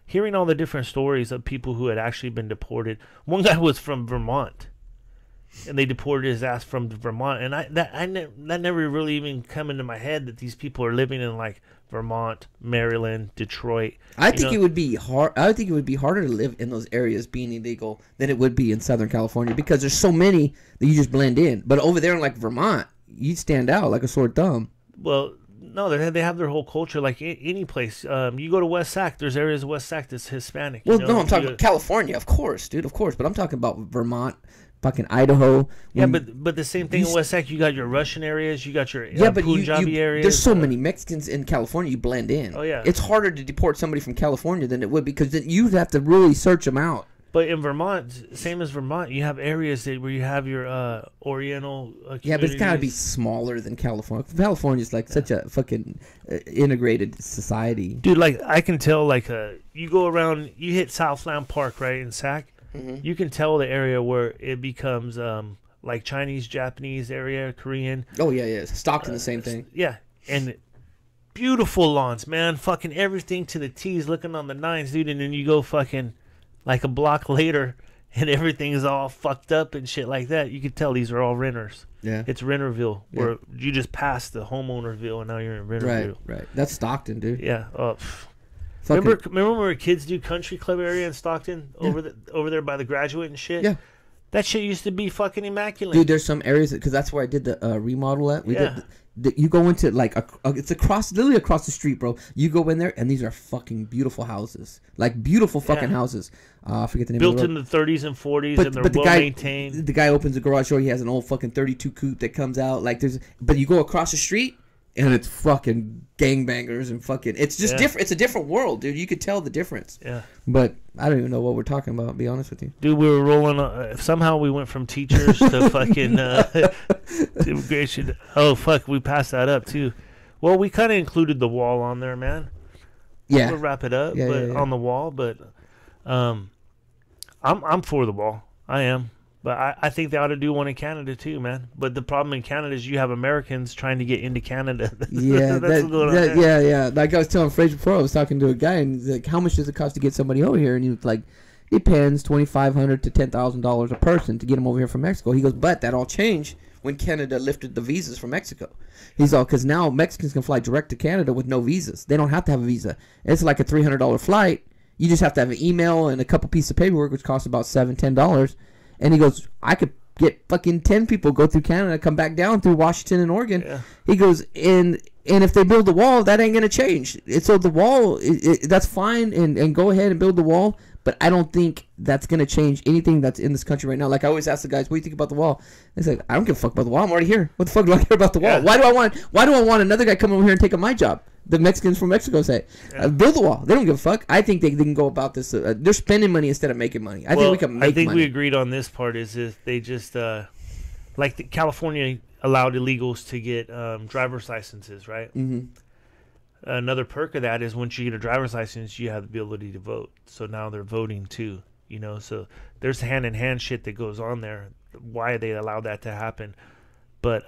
hearing all the different stories of people who had actually been deported. One guy was from Vermont, and they deported his ass from Vermont. And that never really even come into my head that these people are living in like Vermont, Maryland, Detroit. I think it would be hard. I think it would be harder to live in those areas being illegal than it would be in Southern California, because there's so many that you just blend in. But over there in like Vermont, you stand out like a sore thumb. Well, no, they have their whole culture like any place. You go to West Sac, there's areas of West Sac that's Hispanic. Well, no, I'm talking about California, of course, dude, of course. But I'm talking about Vermont, fucking Idaho. Yeah, but the same thing in West Sac. You got your Russian areas, you got your but Punjabi areas. There's so many Mexicans in California, you blend in. Oh, yeah. It's harder to deport somebody from California than it would, because then you'd have to really search them out. But in Vermont, same as Vermont, you have areas where you have your Oriental yeah, but it's got to be smaller than California. California's like such a fucking integrated society. Dude, like, I can tell, like, you go around, you hit Southland Park, right, in Sac. Mm-hmm. You can tell the area where it becomes, like, Chinese, Japanese area, Korean. Oh, yeah. Stockton, the same thing. Yeah, and beautiful lawns, man. Fucking everything to the T's, looking on the nines, dude. And then you go fucking like a block later, and everything's all fucked up and shit like that. You could tell these are all renters. Yeah. It's Renterville, where you just passed the homeownerville, and now you're in Renterville. Right. That's Stockton, dude. Yeah. Remember when we were kids, dude? Country Club area in Stockton, over there by the Graduate and shit. Yeah. That shit used to be fucking immaculate. Dude, there's some areas, because that's where I did the remodel at. You go into like it's literally across the street, bro. You go in there, and these are fucking beautiful houses, like beautiful fucking houses. I forget the name. Built of in the 30s and 40s, and they're well maintained. The guy opens the garage door. He has an old fucking 32 coupe that comes out. Like but you go across the street, and it's fucking gangbangers and fucking. It's just different. It's a different world, dude. You could tell the difference. Yeah. But I don't even know what we're talking about. To be honest with you, dude. We were rolling. Somehow we went from teachers to fucking immigration. Oh fuck, we passed that up too. Well, we kind of included the wall on there, man. Yeah. We'll wrap it up, on the wall. But I'm for the wall. I am. But I think they ought to do one in Canada too, man. But the problem in Canada is you have Americans trying to get into Canada. Yeah, yeah. Like I was telling Fraser before, I was talking to a guy, and he's like, "How much does it cost to get somebody over here?" And he was like, "It depends, $2,500 to $10,000 a person to get them over here from Mexico." He goes, "But that all changed when Canada lifted the visas from Mexico." He's all, because now Mexicans can fly direct to Canada with no visas. They don't have to have a visa. It's like a $300 flight. You just have to have an email and a couple pieces of paperwork, which costs about $7-10. And he goes, I could get fucking 10 people go through Canada, come back down through Washington and Oregon. Yeah. He goes, and if they build the wall, that ain't gonna change. So the wall, that's fine, and go ahead and build the wall. But I don't think that's gonna change anything that's in this country right now. Like I always ask the guys, "What do you think about the wall?" They say, "I don't give a fuck about the wall. I'm already here. What the fuck do I care about the wall? Yeah. Why do I want another guy coming over here and taking my job?" The Mexicans from Mexico say, "Build the wall. They don't give a fuck." I think they can go about this. They're spending money instead of making money. I think we can make money. We agreed on this part. Is if they just like California allowed illegals to get driver's licenses, right? Mm-hmm. Another perk of that is once you get a driver's license, you have the ability to vote. So now they're voting too, you know. So there's hand-in-hand shit that goes on there. Why they allow that to happen, but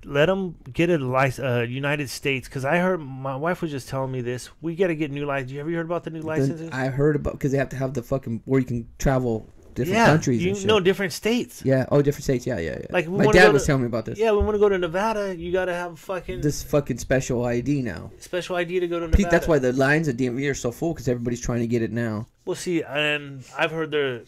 let them get a license, United States. Because I heard my wife was just telling me this. We got to get new licenses. Have you heard about the new licenses? I heard about because they have to have the fucking where you can travel different countries. And shit. No, different states. Yeah. Oh, different states. Yeah. Like my dad was telling me about this. Yeah, we want to go to Nevada. You got to have this fucking special ID now. Special ID to go to Nevada. That's why the lines at DMV are so full because everybody's trying to get it now. Well, see, and I've heard there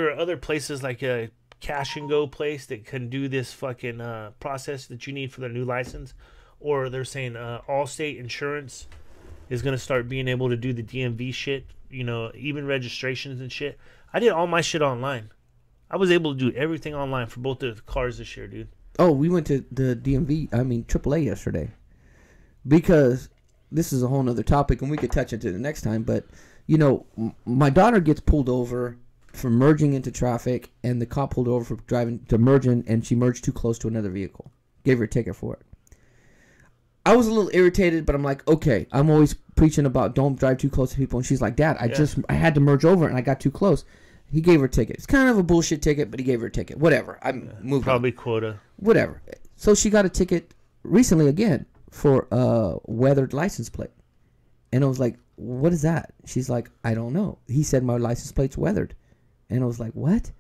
are other places like a Cash and Go place that can do this fucking process that you need for the new license, or they're saying Allstate Insurance is going to start being able to do the DMV shit, you know, even registrations and shit. I did all my shit online. I was able to do everything online for both the cars this year, dude. Oh, we went to the AAA yesterday because this is a whole nother topic and we could touch into the next time, but you know, my daughter gets pulled over for merging into traffic, and the cop pulled over for driving to merge in, and she merged too close to another vehicle. Gave her a ticket for it. I was a little irritated, but I'm like, okay, I'm always preaching about don't drive too close to people, and she's like, Dad, I had to merge over and I got too close. He gave her a ticket. It's kind of a bullshit ticket, but he gave her a ticket. Whatever. I moved probably on. Quota. Whatever. So she got a ticket recently again for a weathered license plate, and I was like, what is that? She's like, I don't know. He said my license plate's weathered. And I was like, what?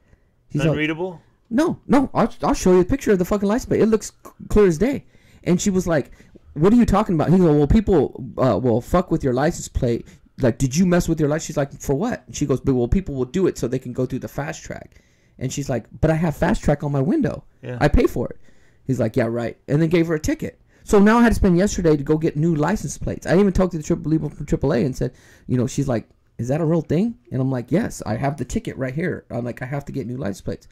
He's unreadable? Like, no. I'll show you a picture of the fucking license plate. It looks clear as day. And she was like, what are you talking about? He goes, well, people will fuck with your license plate. Like, did you mess with your license? She's like, for what? And she goes, well, people will do it so they can go through the fast track. And she's like, but I have fast track on my window. Yeah. I pay for it. He's like, yeah, right. And then gave her a ticket. So now I had to spend yesterday to go get new license plates. I even talked to the people from AAA and said, you know, she's like, is that a real thing? And I'm like, yes, I have the ticket right here. I'm like, I have to get new license plates.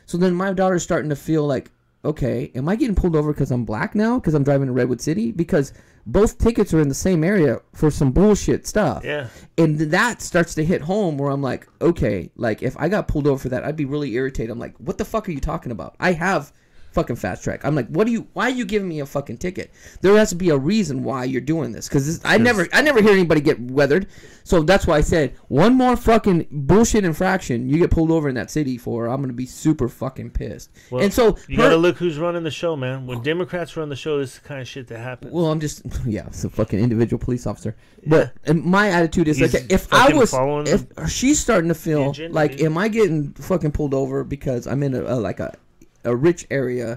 So then my daughter's starting to feel like, okay, am I getting pulled over because I'm black now? Because I'm driving to Redwood City? Because both tickets are in the same area for some bullshit stuff. Yeah. And that starts to hit home where I'm like, okay, like if I got pulled over for that, I'd be really irritated. I'm like, what the fuck are you talking about? I have fucking fast track. I'm like, why are you giving me a fucking ticket? There has to be a reason why you're doing this, because I never hear anybody get weathered. So that's why I said one more fucking bullshit infraction you get pulled over in that city for, I'm gonna be super fucking pissed. Well, and so you gotta look who's running the show, man. When Democrats run the show, this is the kind of shit that happens. Well, I'm just it's a fucking individual police officer. But and my attitude is like, if she's starting to feel like, am I getting fucking pulled over because I'm in a rich area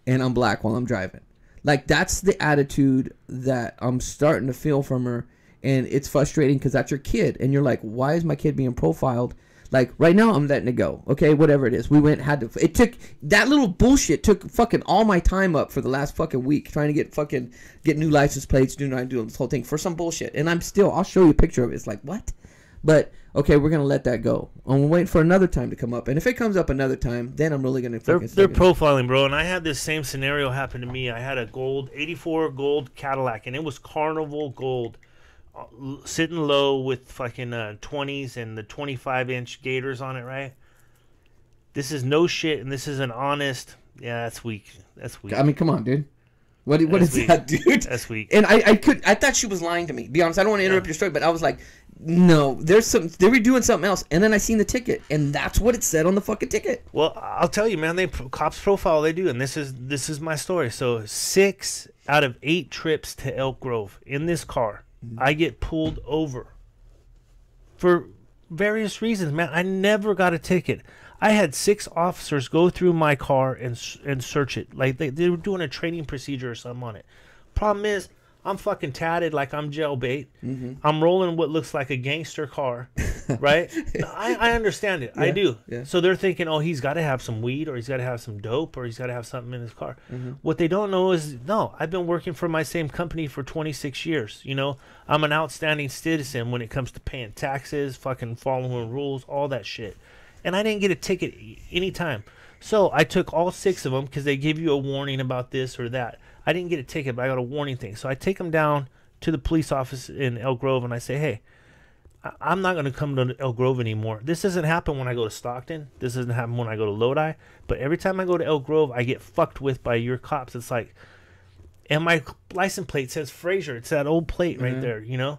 and I'm black while I'm driving? Like, that's the attitude that I'm starting to feel from her, and it's frustrating because that's your kid, and you're like, why is my kid being profiled? Like, right now I'm letting it go, okay, whatever it is. It took that little bullshit took fucking all my time up for the last fucking week trying to get new license plates, doing this whole thing for some bullshit, and I'll show you a picture of it. It's like, what? But okay, we're gonna let that go. I'm waiting for another time to come up, and if it comes up another time, then I'm really gonna. They're profiling, bro. And I had this same scenario happen to me. I had a '84 gold Cadillac, and it was Carnival gold, sitting low with fucking 20s and the 25-inch gators on it. Right. This is no shit, and this is an honest. Yeah, that's weak. That's weak. I mean, come on, dude. What is that, dude? That's weak. And I thought she was lying to me. Be honest, I don't want to interrupt your story, but I was like, no, they were doing something else, and then I seen the ticket, and that's what it said on the fucking ticket. Well, I'll tell you, man. Cops profile, they do, and this is my story. So 6 out of 8 trips to Elk Grove in this car, I get pulled over for various reasons, man. I never got a ticket. I had 6 officers go through my car and search it. Like they were doing a training procedure or something on it. Problem is, I'm fucking tatted like I'm jailbait. Mm-hmm. I'm rolling what looks like a gangster car, right? I understand it. I do. Yeah. So they're thinking, oh, he's got to have some weed, or he's got to have some dope, or he's got to have something in his car. Mm-hmm. What they don't know is, no, I've been working for my same company for 26 years. You know, I'm an outstanding citizen when it comes to paying taxes, fucking following rules, all that shit. And I didn't get a ticket anytime. So I took all 6 of them because they give you a warning about this or that. I didn't get a ticket, but I got a warning thing. So I take them down to the police office in Elk Grove, and I say, hey, I'm not going to come to Elk Grove anymore. This doesn't happen when I go to Stockton. This doesn't happen when I go to Lodi. But every time I go to Elk Grove, I get fucked with by your cops. It's like, and my license plate says Fraser. It's that old plate right there, you know?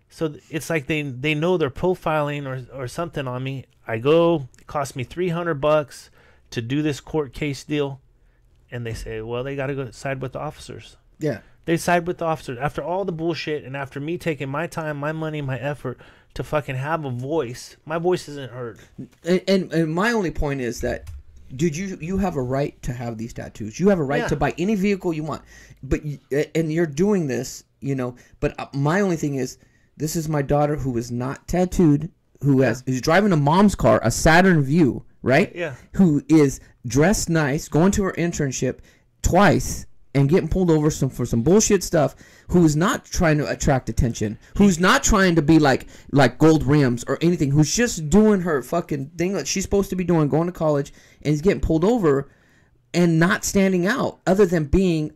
So it's like they know they're profiling or something on me. I go, it costs me $300 to do this court case deal. And they say, well, they got to go side with the officers. Yeah. They side with the officers. After all the bullshit and after me taking my time, my money, my effort to fucking have a voice, my voice isn't heard. And my only point is that, dude, you have a right to have these tattoos. You have a right to buy any vehicle you want. But and you're doing this, you know. But my only thing is, this is my daughter who is not tattooed, who's driving a mom's car, a Saturn View, right? Yeah. Who is dressed nice, going to her internship twice, and getting pulled over for some bullshit stuff. Who's not trying to attract attention? Who's not trying to be like gold rims or anything? Who's just doing her fucking thing that she's supposed to be doing, going to college, and is getting pulled over, and not standing out, other than being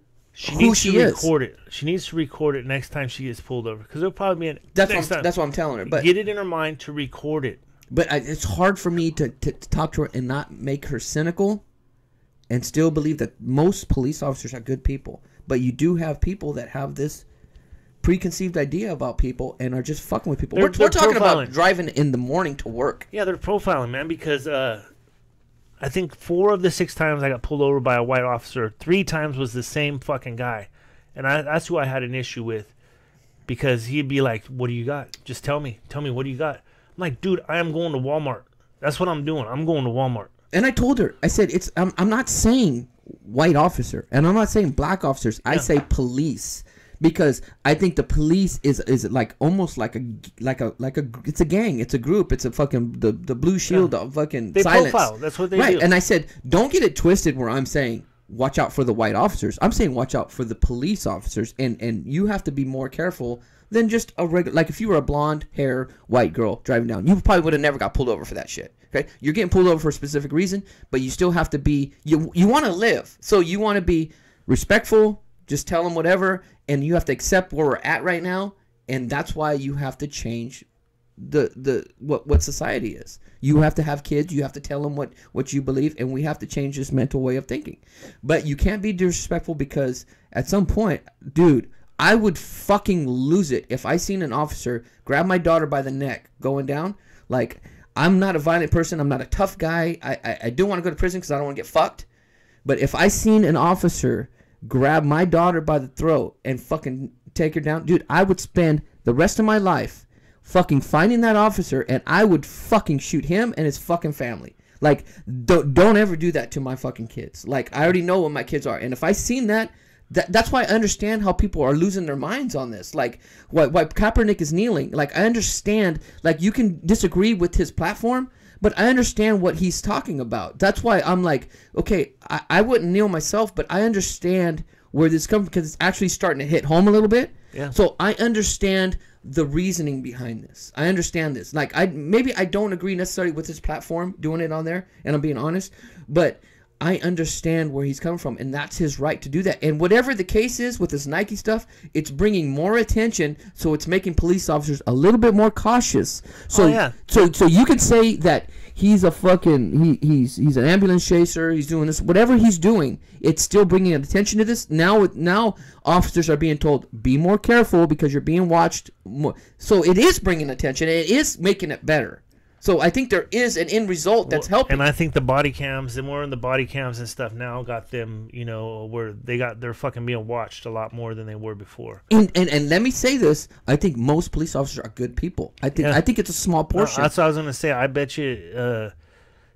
who she is. Record it. She needs to record it next time she gets pulled over, because it'll probably be That's what I'm telling her. But get it in her mind to record it. But it's hard for me to talk to her and not make her cynical, and still believe that most police officers are good people. But you do have people that have this preconceived idea about people and are just fucking with people. We're talking about driving in the morning to work. Yeah, they're profiling, man, because I think 4 of the 6 times I got pulled over by a white officer, 3 times was the same fucking guy. And that's who I had an issue with, because he'd be like, what do you got? Just tell me, what do you got? I'm like, dude, I am going to Walmart. That's what I'm doing. I'm going to Walmart. And I told her, I said, I'm not saying white officer, and I'm not saying black officers. Yeah. I say police, because I think the police is like almost like a it's a gang, it's a group, it's a fucking the blue shield of fucking they silence. Profile. That's what they do. And I said, don't get it twisted where I'm saying watch out for the white officers. I'm saying watch out for the police officers, and you have to be more careful than just a regular. Like if you were a blonde hair white girl driving down, you probably would have never got pulled over for that shit. Okay, you're getting pulled over for a specific reason, but you still have to be. You want to live, so you want to be respectful. Just tell them whatever, and you have to accept where we're at right now, and that's why you have to change what society is. You have to have kids. You have to tell them what you believe, and we have to change this mental way of thinking. But you can't be disrespectful, because at some point, dude, I would fucking lose it if I seen an officer grab my daughter by the neck going down. Like, I'm not a violent person. I'm not a tough guy. I do want to go to prison because I don't want to get fucked. But if I seen an officer grab my daughter by the throat and fucking take her down, dude, I would spend the rest of my life fucking finding that officer, and I would fucking shoot him and his fucking family. Like, don't ever do that to my fucking kids. Like, I already know what my kids are, and if I seen that's why I understand how people are losing their minds on this. Like, why Kaepernick is kneeling. Like, I understand. Like, you can disagree with his platform, but I understand what he's talking about. That's why I'm like, okay, I wouldn't kneel myself, but I understand where this comes, because it's actually starting to hit home a little bit. Yeah. So I understand the reasoning behind this. I understand this. Like, maybe I don't agree necessarily with his platform, doing it on there, and I'm being honest, but I understand where he's coming from, and that's his right to do that. And whatever the case is with this Nike stuff, it's bringing more attention, so it's making police officers a little bit more cautious. So, so you could say that he's a fucking he's an ambulance chaser. He's doing this, whatever he's doing. It's still bringing attention to this. Now officers are being told, be more careful because you're being watched more. So it is bringing attention. It is making it better. So I think there is an end result that's helping. And I think the body cams, the more in the body cams and stuff now got them, you know, where they're fucking being watched a lot more than they were before. And let me say this, I think most police officers are good people. I think it's a small portion. That's what I was gonna say. I bet you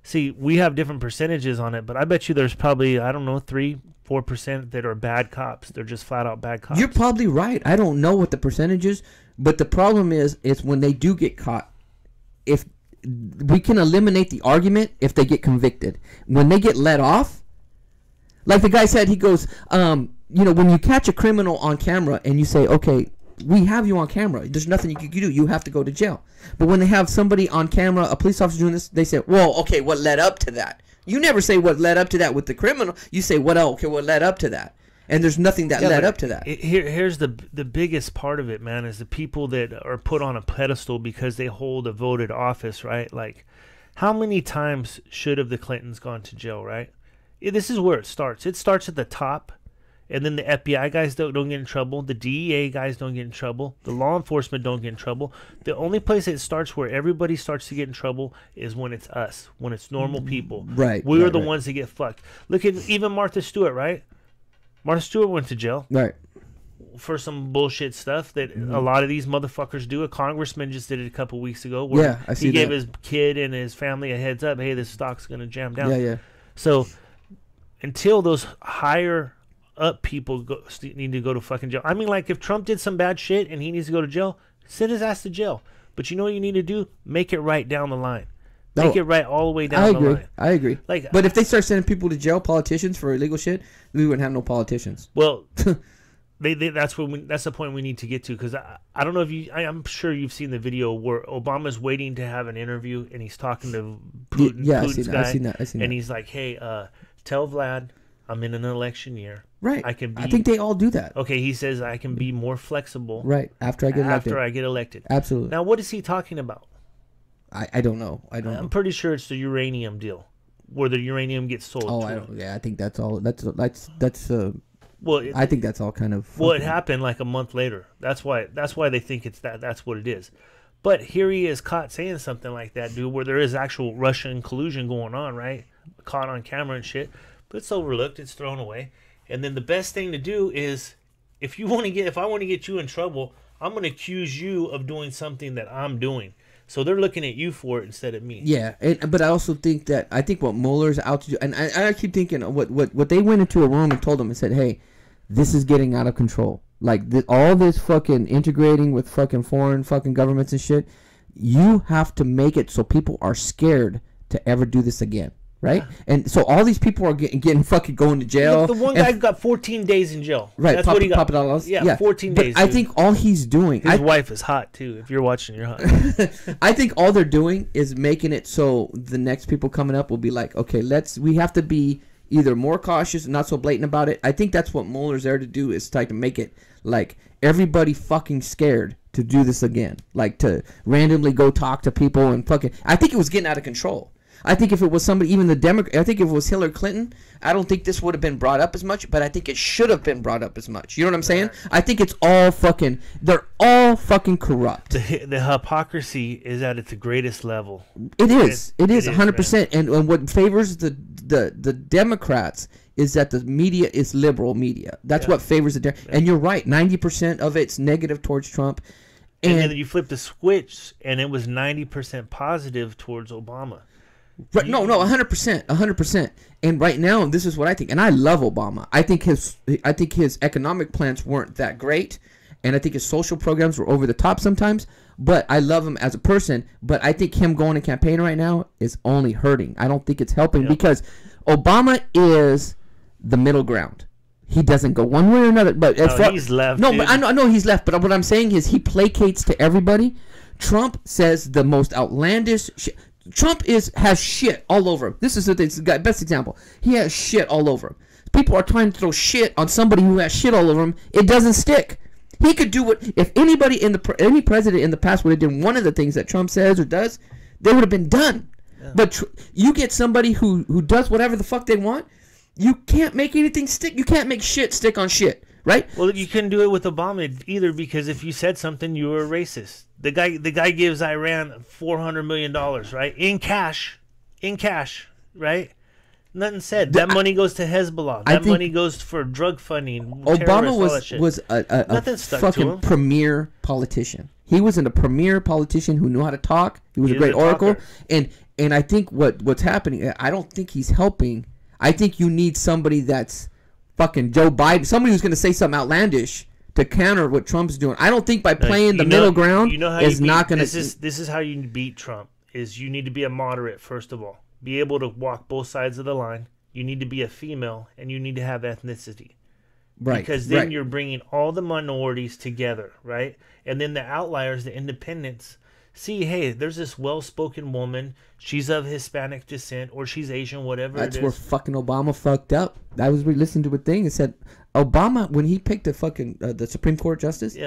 See, we have different percentages on it, but I bet you there's probably, I don't know, 3-4% that are bad cops. They're just flat out bad cops. You're probably right. I don't know what the percentage is, but the problem is when they do get caught, if we can eliminate the argument if they get convicted. When they get let off, like the guy said, he goes, you know, when you catch a criminal on camera and you say, okay, we have you on camera, there's nothing you can do, you have to go to jail. But when they have somebody on camera, a police officer doing this, they say, well, okay, what led up to that? You never say what led up to that with the criminal. You say, what else? Okay, what led up to that? And there's nothing that led up to that. Here's the biggest part of it, man, is the people that are put on a pedestal because they hold a voted office, right? Like, how many times should have the Clintons gone to jail, right? This is where it starts. It starts at the top, and then the FBI guys don't get in trouble. The DEA guys don't get in trouble. The law enforcement don't get in trouble. The only place it starts where everybody starts to get in trouble is when it's us, when it's normal people. Right. We're the ones that get fucked. Look at even Martha Stewart, right? Martha Stewart went to jail. Right. For some bullshit stuff that a lot of these motherfuckers do. A congressman just did it a couple weeks ago. Where I see he gave that. his kid and his family a heads up. Hey, this stock's going to jam down. Yeah. So until those higher up people need to go to fucking jail. I mean, like, if Trump did some bad shit and he needs to go to jail, send his ass to jail. But you know what you need to do? Make it right down the line. Make it right all the way down the line. I agree. Like, but if they start sending people to jail, politicians, for illegal shit, we wouldn't have no politicians. Well, that's the point we need to get to, because I don't know if I'm sure you've seen the video where Obama's waiting to have an interview and he's talking to Putin. Yeah, Putin's guy, I've seen that. And he's like, hey, tell Vlad I'm in an election year. Right. I think they all do that. Okay, he says I can be more flexible. Right. After I get elected. Absolutely. Now, what is he talking about? I don't know. I'm pretty sure it's the uranium deal, where the uranium gets sold. Oh, I think that's all. That's well, I think that's all kind of. Well, it happened like a month later. That's why they think it's that. That's what it is. But here he is caught saying something like that, dude, where there is actual Russian collusion going on, right? Caught on camera and shit. But it's overlooked. It's thrown away. And then the best thing to do is, if I want to get you in trouble, I'm going to accuse you of doing something that I'm doing. So they're looking at you for it instead of me. Yeah, but I also think what Mueller's out to do, and I keep thinking what they went into a room and told them and said, hey, this is getting out of control. Like all this fucking integrating with fucking foreign fucking governments and shit, you have to make it so people are scared to ever do this again. Right? And so all these people are getting fucking going to jail. Look, the one guy got 14 days in jail. Right. That's what he got. Yeah, 14 days. But I think all he's doing... His wife is hot, too. If you're watching, you're hot. I think all they're doing is making it so the next people coming up will be like, okay, we have to be either more cautious and not so blatant about it. I think that's what Mueller's there to do, is try to make it like everybody fucking scared to do this again. Like to randomly go talk to people and fucking... I think it was getting out of control. I think if it was somebody, even the Democrat, I think if it was Hillary Clinton, I don't think this would have been brought up as much, but I think it should have been brought up as much. You know what I'm saying? I think it's all fucking, they're all fucking corrupt. The hypocrisy is at its greatest level. It is 100%. And what favors the Democrats is that the media is liberal media. That's what favors the And you're right, 90% of it's negative towards Trump. And then you flip the switch, and it was 90% positive towards Obama. Right, no, 100%. And right now, this is what I think. And I love Obama. I think his economic plans weren't that great, and I think his social programs were over the top sometimes. But I love him as a person. But I think him going to campaign right now is only hurting. I don't think it's helping because Obama is the middle ground. He doesn't go one way or another. But he's left. No, dude. but I know he's left. But what I'm saying is he placates to everybody. Trump says the most outlandish shit. Trump has shit all over him. This is the best example. He has shit all over him. People are trying to throw shit on somebody who has shit all over him. It doesn't stick. He could do what if anybody any president in the past would have done one of the things that Trump says or does, they would have been done. Yeah. But you get somebody who does whatever the fuck they want, you can't make anything stick. You can't make shit stick on shit. Right? Well, you couldn't do it with Obama either, because if you said something, you were a racist. The guy gives Iran $400 million, right? In cash, right? Nothing said. That money goes to Hezbollah. That money goes for drug funding. Obama was a fucking premier politician. He was a premier politician who knew how to talk. He was a great oracle. And I think what's happening, I don't think he's helping. I think you need somebody that's fucking Joe Biden, somebody who's going to say something outlandish to counter what Trump's doing. I don't think by playing the middle ground is not going to. This is how you beat Trump. Is you need to be a moderate first of all, be able to walk both sides of the line. You need to be a female, and you need to have ethnicity. Right. Because then you're bringing all the minorities together, right? And then the outliers, the independents, see, hey, there's this well-spoken woman. She's of Hispanic descent, or she's Asian, whatever it is. That's where fucking Obama fucked up. I was listening to a thing that said Obama, when he picked the fucking the Supreme Court justice,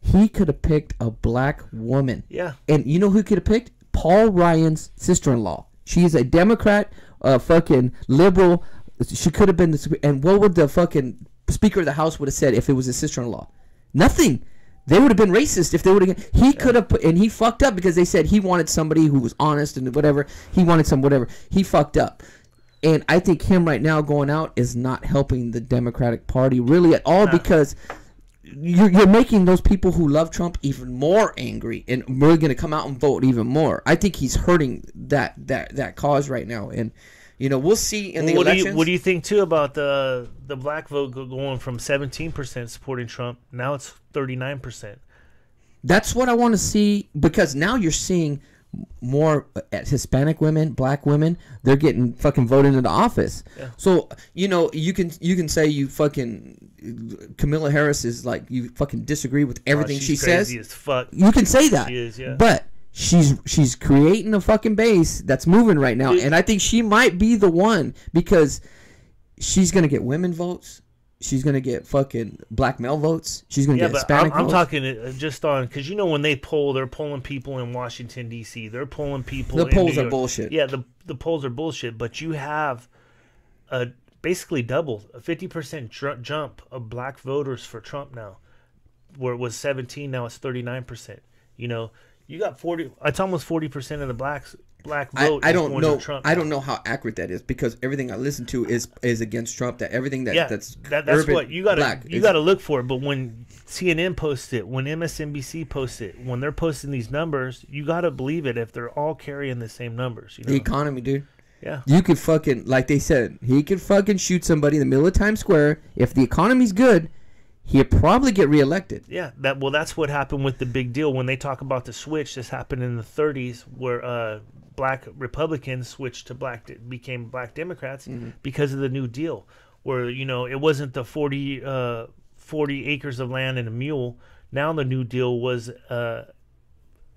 he could have picked a black woman. Yeah. And you know who could have picked? Paul Ryan's sister-in-law. She is a Democrat, fucking liberal. She could have been the. And what would the fucking Speaker of the House would have said if it was his sister-in-law? Nothing. They would have been racist if they would have. He could have put, and he fucked up because they said he wanted somebody who was honest and whatever. He wanted some whatever. He fucked up, and I think him right now going out is not helping the Democratic Party really at all because you're making those people who love Trump even more angry and really going to come out and vote even more. I think he's hurting that cause right now, and. You know, we'll see in the elections. What do you think, too, about the black vote going from 17% supporting Trump? Now it's 39%. That's what I want to see, because now you're seeing more Hispanic women, black women. They're getting fucking voted into office. Yeah. So, you know, you can say you fucking Kamala Harris is like, you fucking disagree with everything she says. She's crazy as fuck. You can say that. She is, yeah. But she's creating a fucking base that's moving right now, and I think she might be the one because she's gonna get women votes, she's gonna get fucking black male votes, she's gonna get Hispanic votes. I'm talking just on because you know when they poll, they're polling people in Washington D.C. They're polling people. The polls are bullshit. Yeah, the polls are bullshit. But you have basically double a 50% jump of black voters for Trump now, where it was 17, now it's 39%. You know. You got 40. It's almost 40% of the black vote. I don't know. I don't know how accurate that is because everything I listen to is against Trump. That everything that's what you got to look for. But when CNN posts it, when MSNBC posts it, when they're posting these numbers, you got to believe it if they're all carrying the same numbers. You know? The economy, dude. Yeah. You could fucking, like they said, he could fucking shoot somebody in the middle of Times Square. If the economy's good, he'll probably get reelected. Yeah, that's what happened with the big deal. When they talk about the switch, this happened in the 30s where black Republicans became black Democrats because of the New Deal, where, you know, it wasn't the 40 acres of land and a mule. Now the New Deal was an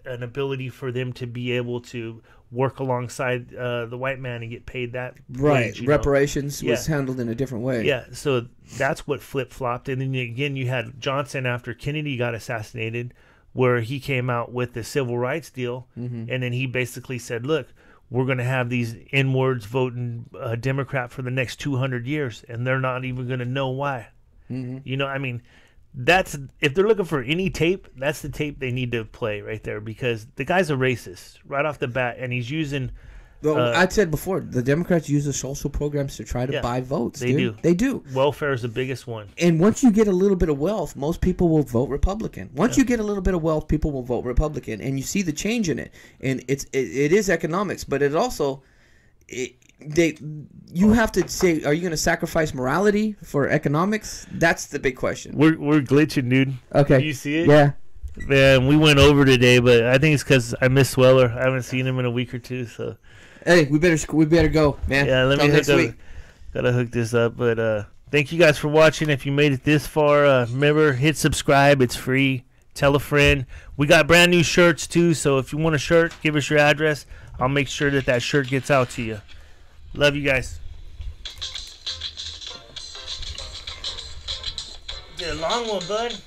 ability for them to be able to work alongside the white man and get paid that wage, reparations was handled in a different way. Yeah, so that's what flip-flopped. And then again, you had Johnson after Kennedy got assassinated, where he came out with the civil rights deal, and then he basically said, look, we're going to have these N-words voting Democrat for the next 200 years, and they're not even going to know why. You know, I mean, that's if they're looking for any tape, that's the tape they need to play right there, because the guy's a racist right off the bat, and he's using. Well, I said before, the Democrats use the social programs to try to buy votes. They do. Welfare is the biggest one. And once you get a little bit of wealth, most people will vote Republican. Once you get a little bit of wealth, people will vote Republican, and you see the change in it. And it is economics, but it also. You have to say, are you going to sacrifice morality for economics? That's the big question. We're glitching, dude. Okay. Do you see it? Yeah. Man, we went over today, but I think it's because I miss Sweller. I haven't seen him in a week or two, so. Hey, we better go, man. Yeah, let me gotta hook this up. But thank you guys for watching. If you made it this far, remember, hit subscribe. It's free. Tell a friend. We got brand new shirts too, so if you want a shirt, give us your address. I'll make sure that shirt gets out to you. Love you guys. Did a long one, bud.